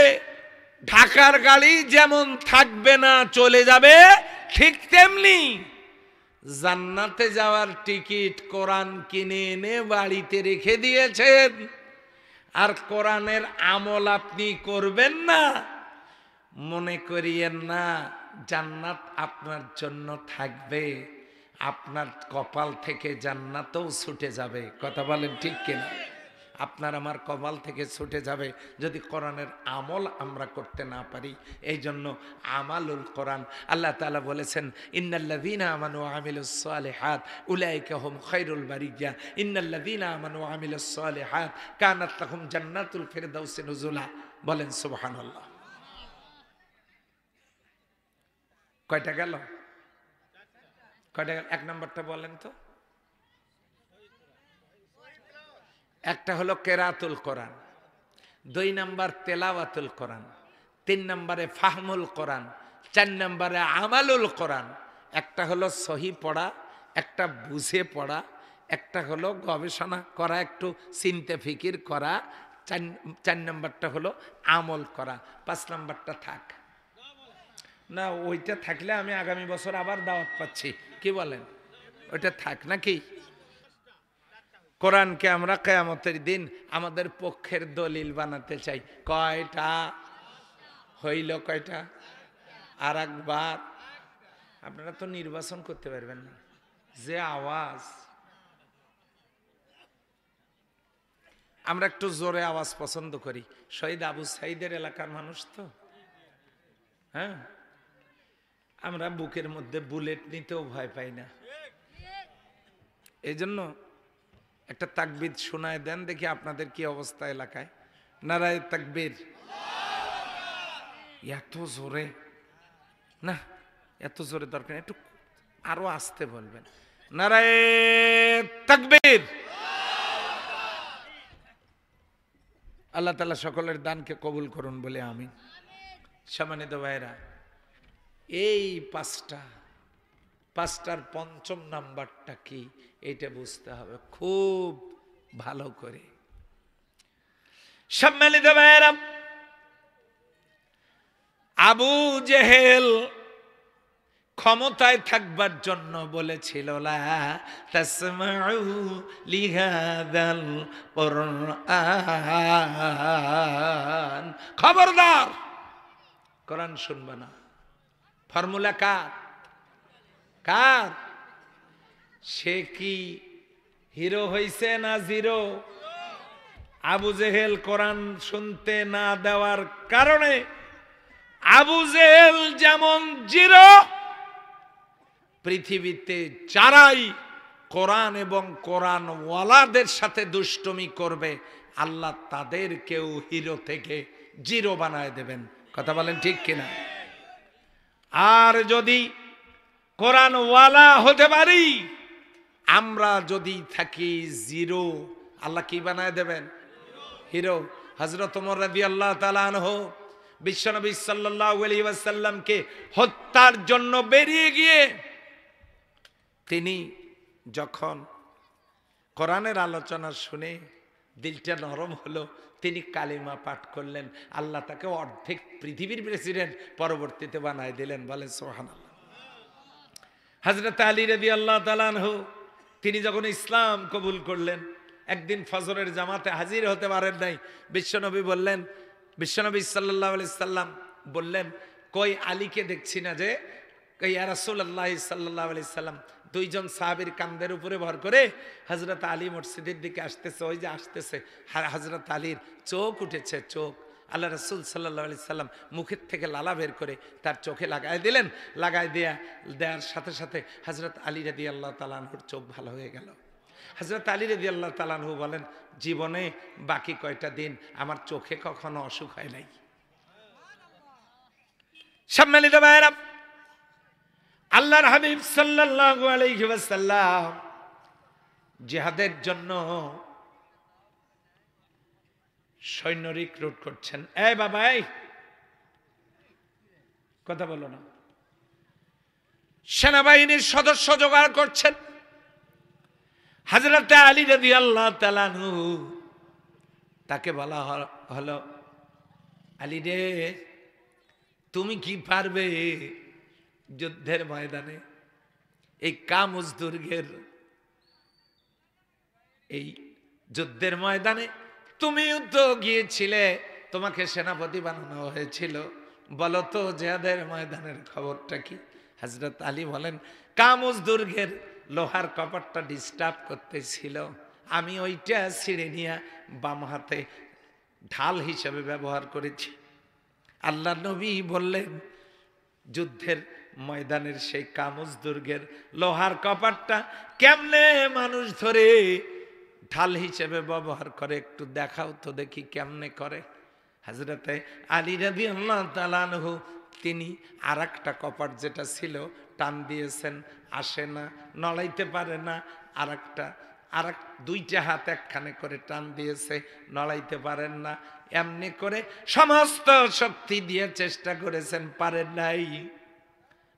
ঢাকার গাড়ি যেমন থাকবে না চলে যাবে, ঠিক তেমনি জান্নাতে যাওয়ার টিকিট কোরআন কিনে এনে বাড়িতে রেখে দিয়েছেন। আর কোরআনের আমল আপনি করবেন না, মনে করিয়েন না জান্নাত আপনার জন্য থাকবে, আপনার কপাল থেকে জান্নাতও ছুটে যাবে। কথা বলেন ঠিক কিনা? আপনার আমার কপাল থেকে ছুটে যাবে যদি কোরআনের আমল আমরা করতে না পারি। এই জন্য আমালুল কোরআন, আল্লাহ তাআলা বলেছেন ইন্নাল্লাযীনা আমানু ওয়া আমিলুস সালিহাত উলাইকা হুম খায়রুল বারিয়া ইন্নাল্লাযীনা আমানু ওয়া আমিলুস সালিহাত কানাত লাহুম জান্নাতুল ফিরদাউসি নুজুলা। বলেন সুবহানাল্লাহ। কয়টা গেল? কয়টা গেল? এক নম্বরটা বলেন তো। একটা হলো কেরাতুল কোরআন, 2 নম্বর তেলাওয়াতুল কোরআন, 3 নম্বরে ফাহমুল কোরআন, 4 নম্বরে আমালুল কোরআন। একটা হলো সহি পড়া, একটা বুঝে পড়া, একটা হলো গবেষণা করা, একটু চিন্তা ফিকির করা, 4 নম্বরটা হলো আমল করা, 5 নম্বরটা থাক না। ওইটা থাকলে আমি আগামী বছর আবার দাওয়াত পাচ্ছি, কি বলেন? ওইটা থাক নাকি? কোরআনকে আমরা কিয়ামতের দিন আমাদের পক্ষের দলিল বানাতে চাই। কয়টা হইল? কয়টা? আর একবার। আপনারা তো নির্বাচন করতে পারবেন না, যে আওয়াজ। আমরা একটু জোরে আওয়াজ পছন্দ করি। শহীদ আবু সাইদের এলাকার মানুষ তো, হ্যাঁ, আমরা বুকের মধ্যে বুলেট নিতেও ভয় পাই না। এই জন্য একটা তাকবীর শোনায় দেন দেখি আপনাদের কি অবস্থা এলাকায়। নারায়ে তাকবীর। এত জোরে না, এত জোরে দরকার, একটু আরো আস্তে বলবেন। নারায়ে তাকবীর। আল্লাহ তাআলা সকলের দানকে কবুল করুন বলে আমিন। সম্মানিত ভাইরা, এই পাঁচটার পঞ্চম নাম্বারটা কি এটা বুঝতে হবে খুব ভালো করে। সম্মানিত ভাইরা, আবু জেহেল ক্ষমতায় থাকবার জন্য বলেছিল লা তাসমাউ লিহাদাল কুরআন, খবরদার কোরআন শুনবে না। ফর্মুলা কার? সে কি হিরো হইছে না জিরো? আবু জেহেল কোরআন শুনতে না দেওয়ার কারণে আবু জেহেল যেমন জিরো, পৃথিবীতে যারাই কোরআন এবং কোরআন ওয়ালাদের সাথে দুষ্টুমি করবে আল্লাহ তাদেরকেও হিরো থেকে জিরো বানায় দেবেন। কথা বলেন ঠিক কিনা? আর যদি কোরআন ওয়ালা হতে পারি, আমরা যদি থাকি জিরো, আল্লাহ কি বানায় দেবেন? হিরো। হযরত ওমর রাদিয়াল্লাহু তাআলা আনহু বিশ্বনবী সাল্লাল্লাহু আলাইহি ওয়াসাল্লামকে হত্যার জন্য বেরিয়ে গিয়ে তিনি যখন কোরআনের আলোচনা শুনে দিলটা নরম হলো, তিনি কালিমা পাঠ করলেন। আল্লাহ তাকে অর্ধেক পৃথিবীর প্রেসিডেন্ট পরবর্তীতে বানায় দিলেন। বলে সুবহানাল্লাহ। হযরত আলী রাদিয়াল্লাহু তাআলা আনহু তিনি যখন ইসলাম কবুল করলেন, একদিন ফজরের জামাতে হাজির হতে পারেন নাই। বিশ্বনবী সাল্লাল্লাহু আলাইহি সাল্লাম বললেন, কই আলীকে দেখছি না যে? ইয়া রাসূলুল্লাহ সাল্লাল্লাহু আলাইহি সাল্লাম দুইজন সাহাবীর কাঁধের উপরে ভর করে হযরত আলী মসজিদের দিকে আসতেছে। ওই যে আসতেছে, হযরত আলীর চোখ উঠেছে, চোখ। আল্লাহ রাসূল সাল্লাল্লাহু আলাইহি সাল্লাম মুখের থেকে লালা বের করে তার চোখে লাগাই দিলেন। লাগাই দেওয়ার সাথে সাথে হযরত আলী রাদিয়াল্লাহু তাআলা আনহুর চোখ ভালো হয়ে গেল। হযরত আলী রাদিয়াল্লাহু তাআলা আনহু বলেন, জীবনে বাকি কয়টা দিন আমার চোখে কখনো অসুখ হয় নাই। সম্মানিত ভাইরা, আল্লাহর হাবিব সাল্লাল্লাহু আলাইহি ওয়াসাল্লাম জিহাদের জন্য সৈন্য রিক্রুট করছেন। এই বাবা, এই কথা বলো না। সেনাবাহিনীর সদস্য জোগাড় করছেন। হযরত আলী রাদিয়াল্লাহু তাআলা আনহু তাকে বলা হলো, আলী রে, তুমি কি পারবে যুদ্ধের ময়দানে এই কামুজ দুর্গের এই যুদ্ধের ময়দানে তুমিও তো গিয়েছিলে, তোমাকে সেনাপতি বানানো হয়েছিল, বলো তো জিহাদের ময়দানের খবরটা কি? হযরত আলী বলেন, কামুজ দুর্গের লোহার কপাটটা ডিস্টার্ব করতেছিল, আমি ওইটা ছিঁড়ে নিয়ে বাম হাতে ঢাল হিসেবে ব্যবহার করেছি। আল্লাহ নবী বললেন, যুদ্ধের ময়দানের সেই কামুজ দুর্গের লোহার কপাটটা কেমনে মানুষ ধরে ঢাল হিসেবে ব্যবহার করে, একটু দেখাও তো দেখি কেমনে করে। হযরতে আলী রাদিয়াল্লাহু তাআলা আনহু তিনি আরেকটা কপাট যেটা ছিল টান দিয়েছেন, আসে না, নড়াইতে পারে না। আরেক দুইটা হাত একখানে করে টান দিয়েছে, নড়াইতে পারেন না। এমনি করে সমস্ত শক্তি দিয়ে চেষ্টা করেছেন, পারেন নাই।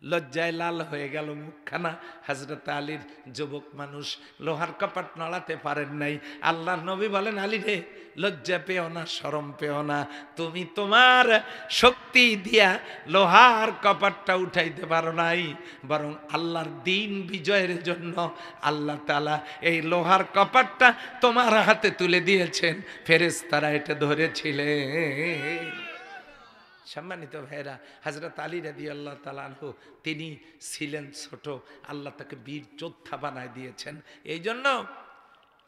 লজ্জায় লাল হয়ে গেল মুখখানা। হযরত আলীর যুবক মানুষ, লোহার কপাট নড়াতে পারেন নাই। আল্লাহর নবী বলেন, আলী রে, লজ্জা পেও না, শরম পেও না, তুমি তোমার শক্তি দিয়া লোহার কপাটটা উঠাইতে পারো নাই, বরং আল্লাহর দ্বীন বিজয়ের জন্য আল্লাহ তাআলা এই লোহার কপাটটা তোমার হাতে তুলে দিয়েছেন, ফেরেশতারা এটা ধরেছিলেন। সম্মানিত ভাইরা, হযরত আলী রাদিয়াল্লাহু তাআলা আনহু তিনি ছিলেন ছোট, আল্লাহ তাকে বীর যোদ্ধা বানায় দিয়েছেন। এই জন্য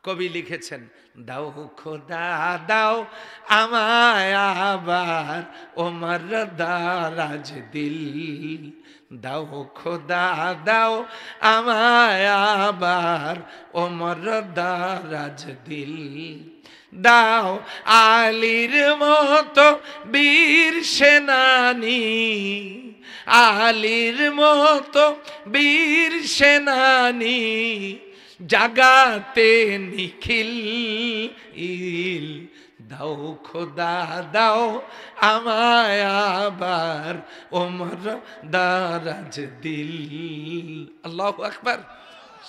কবি লিখেছেন, দাও খোদা দাও আমায় আবার ওমর দারাজ দিল, দাও খোদা দাও আমায় আবার ওমর দারাজ দিল, দাও আলীর মতো বীর সেনানী, আলীর মতো বীর সেনানী, জাগাতে নিখিল ইল, দাও খোদা দাও আমায় আবার ওমর দারাজ দিল। আল্লাহু আকবার।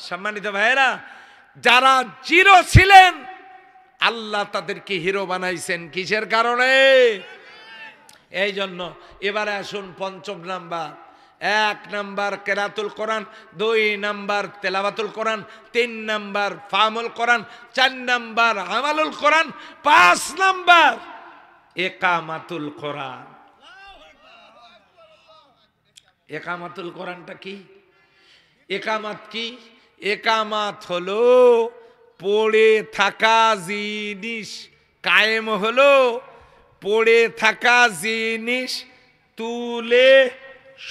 সম্মানিত ভাইরা, যারা জিরো ছিলেন আল্লাহ তাদেরকে হিরো বানাইছেন। কিসের কারণে? এই জন্য এবারে আসুন পঞ্চম নাম্বার। 1 নাম্বার কেরাতুল কোরআন, 2 নাম্বার তেলাওয়াতুল কোরআন, 3 নাম্বার ফাহমুল কোরআন, 4 নাম্বার আমালুল কোরআন, 5 নাম্বার ইকামাতুল কোরআন। ইকামাতুল কোরআনটা কি? ইকামাত কি? ইকামাত হলো পড়ে থাকা জিনিস কায়েম হলো, পড়ে থাকা জিনিস তুলে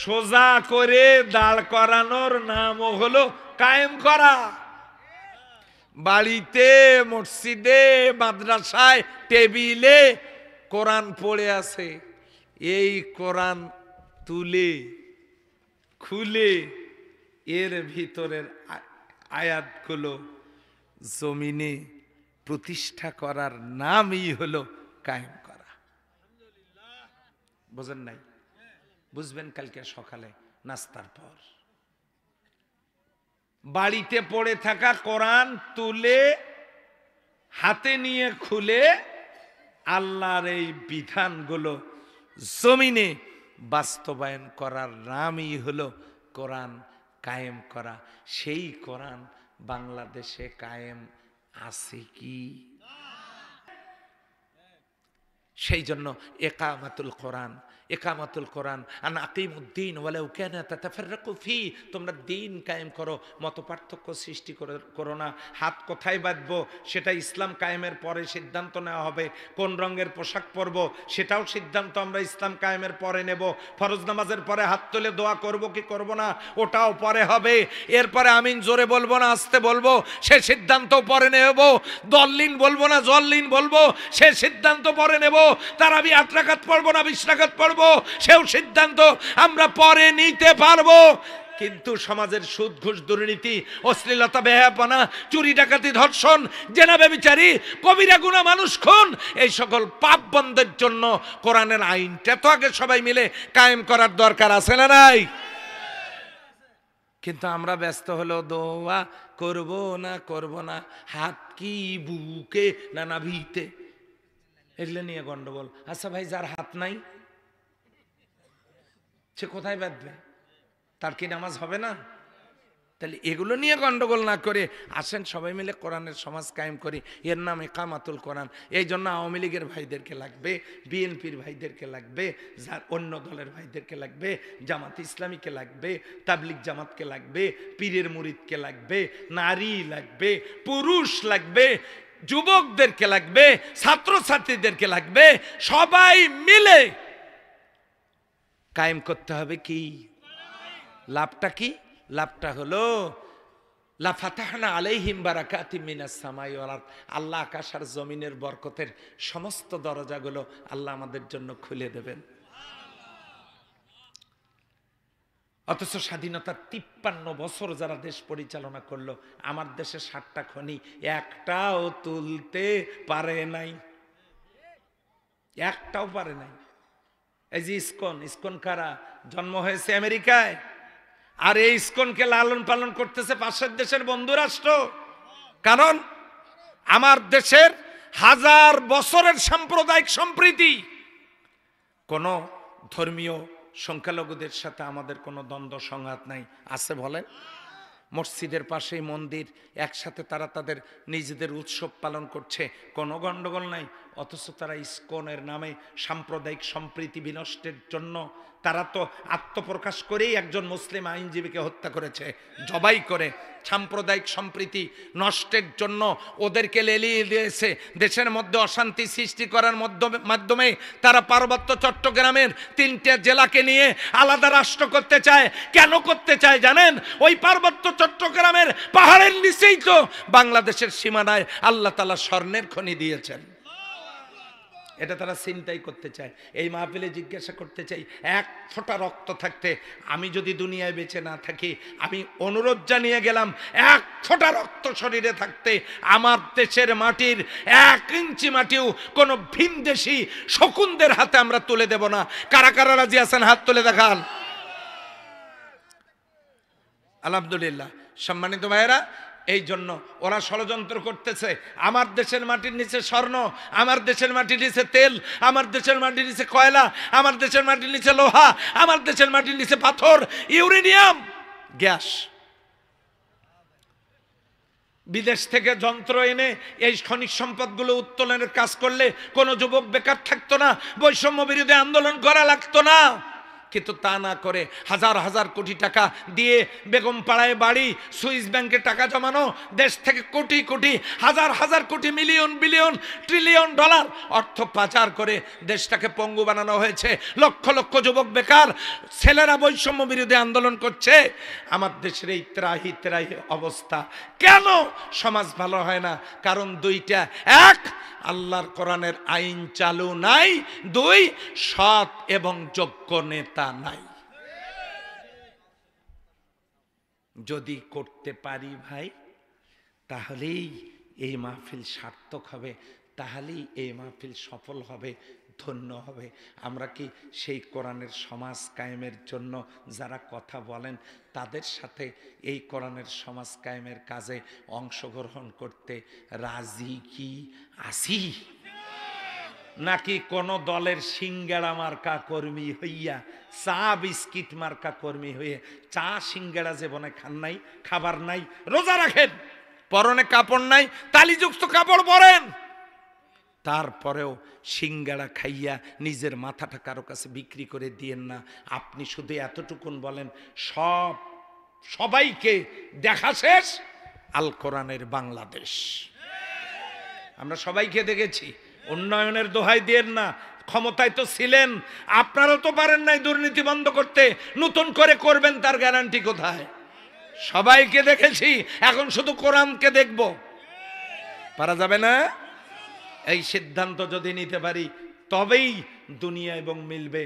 সোজা করে দাঁড় করানোর নাম হলো কায়েম করা। বাড়িতে, মসজিদে, মাদ্রাসায়, টেবিলে কোরআন পড়ে আছে, এই কোরআন তুলে খুলে এর ভিতরের আয়াতগুলো জমিনে প্রতিষ্ঠা করার নামই হলো কায়েম করা। বুঝেন নাই? বুঝবেন কালকে সকালে নাস্তার পর। বাড়িতে পড়ে থাকা কোরআন তুলে হাতে নিয়ে খুলে আল্লাহর এই বিধানগুলো জমিনে বাস্তবায়ন করার নামই হলো কোরআন কায়েম করা। সেই কোরআন বাংলাদেশে কায়েম আছে কি? সেই জন্য ইকামাতুল কোরআন, ইকামাতুল কোরআন আন আকিমুদ্দিন ওয়ালাউ কানা তাতাফাররাকু ফি, তোমরা দিন কায়েম করো, মত পার্থক্য সৃষ্টি করো না। হাত কোথায় বাঁধবো সেটা ইসলাম কায়েমের পরে সিদ্ধান্ত নেওয়া হবে। কোন রঙের পোশাক পরবো সেটাও সিদ্ধান্ত আমরা ইসলাম কায়েমের পরে নেব। ফরজ নামাজের পরে হাত তুলে দোয়া করব কি করব না ওটাও পরে হবে। এরপরে আমিন জোরে বলবো না আস্তে বলবো সে সিদ্ধান্ত পরে নেব। দল্লিন বলবো না জল্লিন বলবো সে সিদ্ধান্ত পরে নেব। তারাবি 8 রাকাত পড়বো না 20 রাকাত পড়বো সেও সিদ্ধান্ত আমরা পরে নিতে পারবো। কিন্তু সমাজের সুদ ঘুষ দুর্নীতি অশ্লীলতা বেহায়াপনা চুরি ডাকাতি ধর্ষণ জেনা ব্যভিচারী কবিরা গুনাহ মানুষ খুন এই সকল পাপ বন্ধের জন্য কোরআনের আইনটা তো আগে সবাই মিলে কায়েম করার দরকার আছে না নাই? কিন্তু আমরা ব্যস্ত হলো দোয়া করব না, হাত কি বুকে না নাভিতে, এগুলো নিয়ে গন্ডগোল। আচ্ছা ভাই, যার হাত নাই সে কোথায় বাঁধবে? তার কি নামাজ হবে না? তাহলে এগুলো নিয়ে গন্ডগোল না করে আসেন সবাই মিলে কোরআনের সমাজ কায়েম করি। এর নাম ইকামাতুল কোরআন। এই জন্য আওয়ামী লীগের ভাইদেরকে লাগবে, বিএনপির ভাইদেরকে লাগবে, যার অন্য দলের ভাইদেরকে লাগবে, জামাত ইসলামীকে লাগবে, তাবলিগ জামাতকে লাগবে, পীরের মুরিদকে লাগবে, নারী লাগবে, পুরুষ লাগবে, যুবকদেরকে লাগবে, ছাত্রছাত্রীদেরকে লাগবে। সবাই মিলে কায়েম করতে হবে কি? লাভটা কি? লাভটা হলো লা ফাতাহনা আলাইহিম বারাকাতিম মিনাস সামাই ওয়াল আরদ। আল্লাহ আকাশ আর জমিনের বরকতের সমস্ত দরজাগুলো আল্লাহ আমাদের জন্য খুলে দেবেন। অথচ স্বাধীনতার 53 বছর যারা দেশ পরিচালনা করলো, আমার দেশে 7টা খনি একটাও তুলতে পারে নাই, একটাও পারে নাই। এই যে ইসকন কারা? জন্ম হয়েছে আমেরিকায়, আর এই ইসকনকে লালন পালন করতেছে পাশের দেশের বন্ধু রাষ্ট্র। কারণ আমার দেশের 1000 বছরের সাম্প্রদায়িক সম্প্রীতি, কোন ধর্মীয় সংখ্যালঘুদের সাথে আমাদের কোনো দ্বন্দ্ব সংঘাত নাই। আছে বলেন? মসজিদের পাশেই মন্দির, একসাথে তারা তাদের নিজেদের উৎসব পালন করছে, কোনো গন্ডগোল নাই। অথচ তারা ইসকনের নামে সাম্প্রদায়িক সম্প্রীতি বিনষ্টের জন্য তারা তো আত্মপ্রকাশ করেই একজন মুসলিম আইনজীবীকে হত্যা করেছে, জবাই করে। সাম্প্রদায়িক সম্প্রীতি নষ্টের জন্য ওদেরকে লেলিয়ে দিয়েছে। দেশের মধ্যে অশান্তি সৃষ্টি করার মাধ্যমে তারা পার্বত্য চট্টগ্রামের 3টে জেলাকে নিয়ে আলাদা রাষ্ট্র করতে চায়। কেন করতে চায় জানেন? ওই পার্বত্য চট্টগ্রামের পাহাড়ের নিচেই তো বাংলাদেশের সীমানায় আল্লাহ তাআলা স্বর্ণের খনি দিয়েছেন। এটা তারা চিন্তাই করতে চায়। এই মাহফিলে জিজ্ঞাসা করতে চাই, এক ফোঁটা রক্ত থাকতে আমি যদি দুনিয়ায় বেঁচে না থাকি, আমি অনুরোধ জানিয়ে গেলাম, এক ফোঁটা রক্ত শরীরে থাকতে আমার দেশের মাটির 1 ইঞ্চি মাটিও কোনো ভিনদেশি শকুনদের হাতে আমরা তুলে দেব না। কারা কারা রাজি আছেন হাত তুলে দেখান। আলহামদুলিল্লাহ। সম্মানিত ভাইয়েরা, এই জন্য ওরা ষড়যন্ত্র করতেছে। আমার দেশের মাটির নিচে স্বর্ণ, আমার দেশের মাটির নিচে তেল, আমার দেশের মাটির নিচে কয়লা, আমার দেশের মাটির নিচে লোহা, আমার দেশের মাটির নিচে পাথর, ইউরেনিয়াম, গ্যাস। বিদেশ থেকে যন্ত্র এনে এই খনিজ সম্পদগুলো উত্তোলনের কাজ করলে কোনো যুবক বেকার থাকতো না, বৈষম্য বিরোধী আন্দোলন করা লাগতো না। কিন্তু তা না করে হাজার হাজার কোটি টাকা দিয়ে বেগম পাড়ায় বাড়ি, সুইস ব্যাংকে টাকা জমানো, দেশ থেকে কোটি কোটি হাজার হাজার কোটি মিলিয়ন বিলিয়ন ট্রিলিয়ন ডলার অর্থ পাচার করে দেশটাকে পঙ্গু বানানো হয়েছে। লক্ষ লক্ষ যুবক বেকার, ছেলেরা বৈষম্য বিরোধী আন্দোলন করছে। আমার দেশের এই ত্রাহি ত্রাহি অবস্থা কেন? সমাজ ভালো হয় না কারণ দুইটা, এক আল্লাহর কোরআনের আইন চালু নাই, 2 সৎ এবং যোগ্য নেতা নাই। যদি করতে পারি ভাই, তাহলেই এই মাহফিল সার্থক হবে, তাহলেই এই মাহফিল সফল হবে, ধন্য হবে। আমরা কি সেই কোরআনের সমাজ কায়েমের জন্য যারা কথা বলেন তাদের সাথে এই কোরআনের সমাজ কায়েমের কাজে অংশগ্রহণ করতে রাজি কি আছি? নাকি কোন দলের সিঙ্গাড়া মার্কা কর্মী হইয়া, চা বিস্কিট মার্কা কর্মী হয়ে, চা সিঙ্গাড়া জীবনে খান নাই, খাবার নাই, রোজা রাখেন, পরনে কাপড় নাই, তালিযুক্ত কাপড় পরেন, তারপরেও সিঙ্গাড়া খাইয়া নিজের মাথাটা কারো কাছে বিক্রি করে দিয়েন না। আপনি শুধু এতটুকুন বলেন, সবাইকে দেখা শেষ আল কোরআনের বাংলাদেশ। আমরা সবাইকে দেখেছি। উন্নয়নের দোহাই দিয়েন না, ক্ষমতায় তো ছিলেন, আপনারাও তো পারেন নাই দুর্নীতি বন্ধ করতে, নতুন করে করবেন তার গ্যারান্টি কোথায়? সবাইকে দেখেছি, এখন শুধু কোরআনকে দেখব, পারা যাবে না? এই সিদ্ধান্ত যদি নিতে পারি তবেই দুনিয়া এবং মিলবে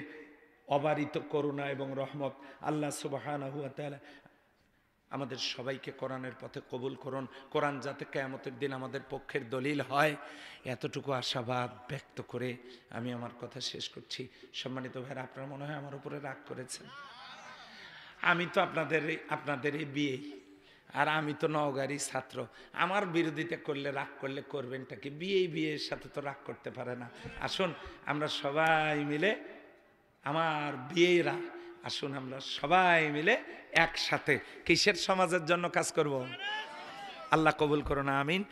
অবারিত করুণা এবং রহমত। আল্লাহ সুবহানাহু ওয়া তাআলা আমাদের সবাইকে কোরআনের পথে কবুল করুন। কোরআন যাতে কিয়ামতের দিন আমাদের পক্ষের দলিল হয়, এতটুকু আশাবাদ ব্যক্ত করে আমি আমার কথা শেষ করছি। সম্মানিত ভাইরা, আপনারা মনে হয় আমার উপরে রাগ করেছেন। আমি তো আপনাদের এই বিয়ে, আর আমি তো নওগাঁরই ছাত্র, আমার বিরোধিতা করলে রাগ করলে করবেনটা কি? বিয়ের সাথে তো রাগ করতে পারে না। আসুন আমরা সবাই মিলে, আমার বিয়েরা, আসুন আমরা সবাই মিলে একসাথে কিসের সমাজের জন্য কাজ করব? আল্লাহ কবুল করুন, আমিন।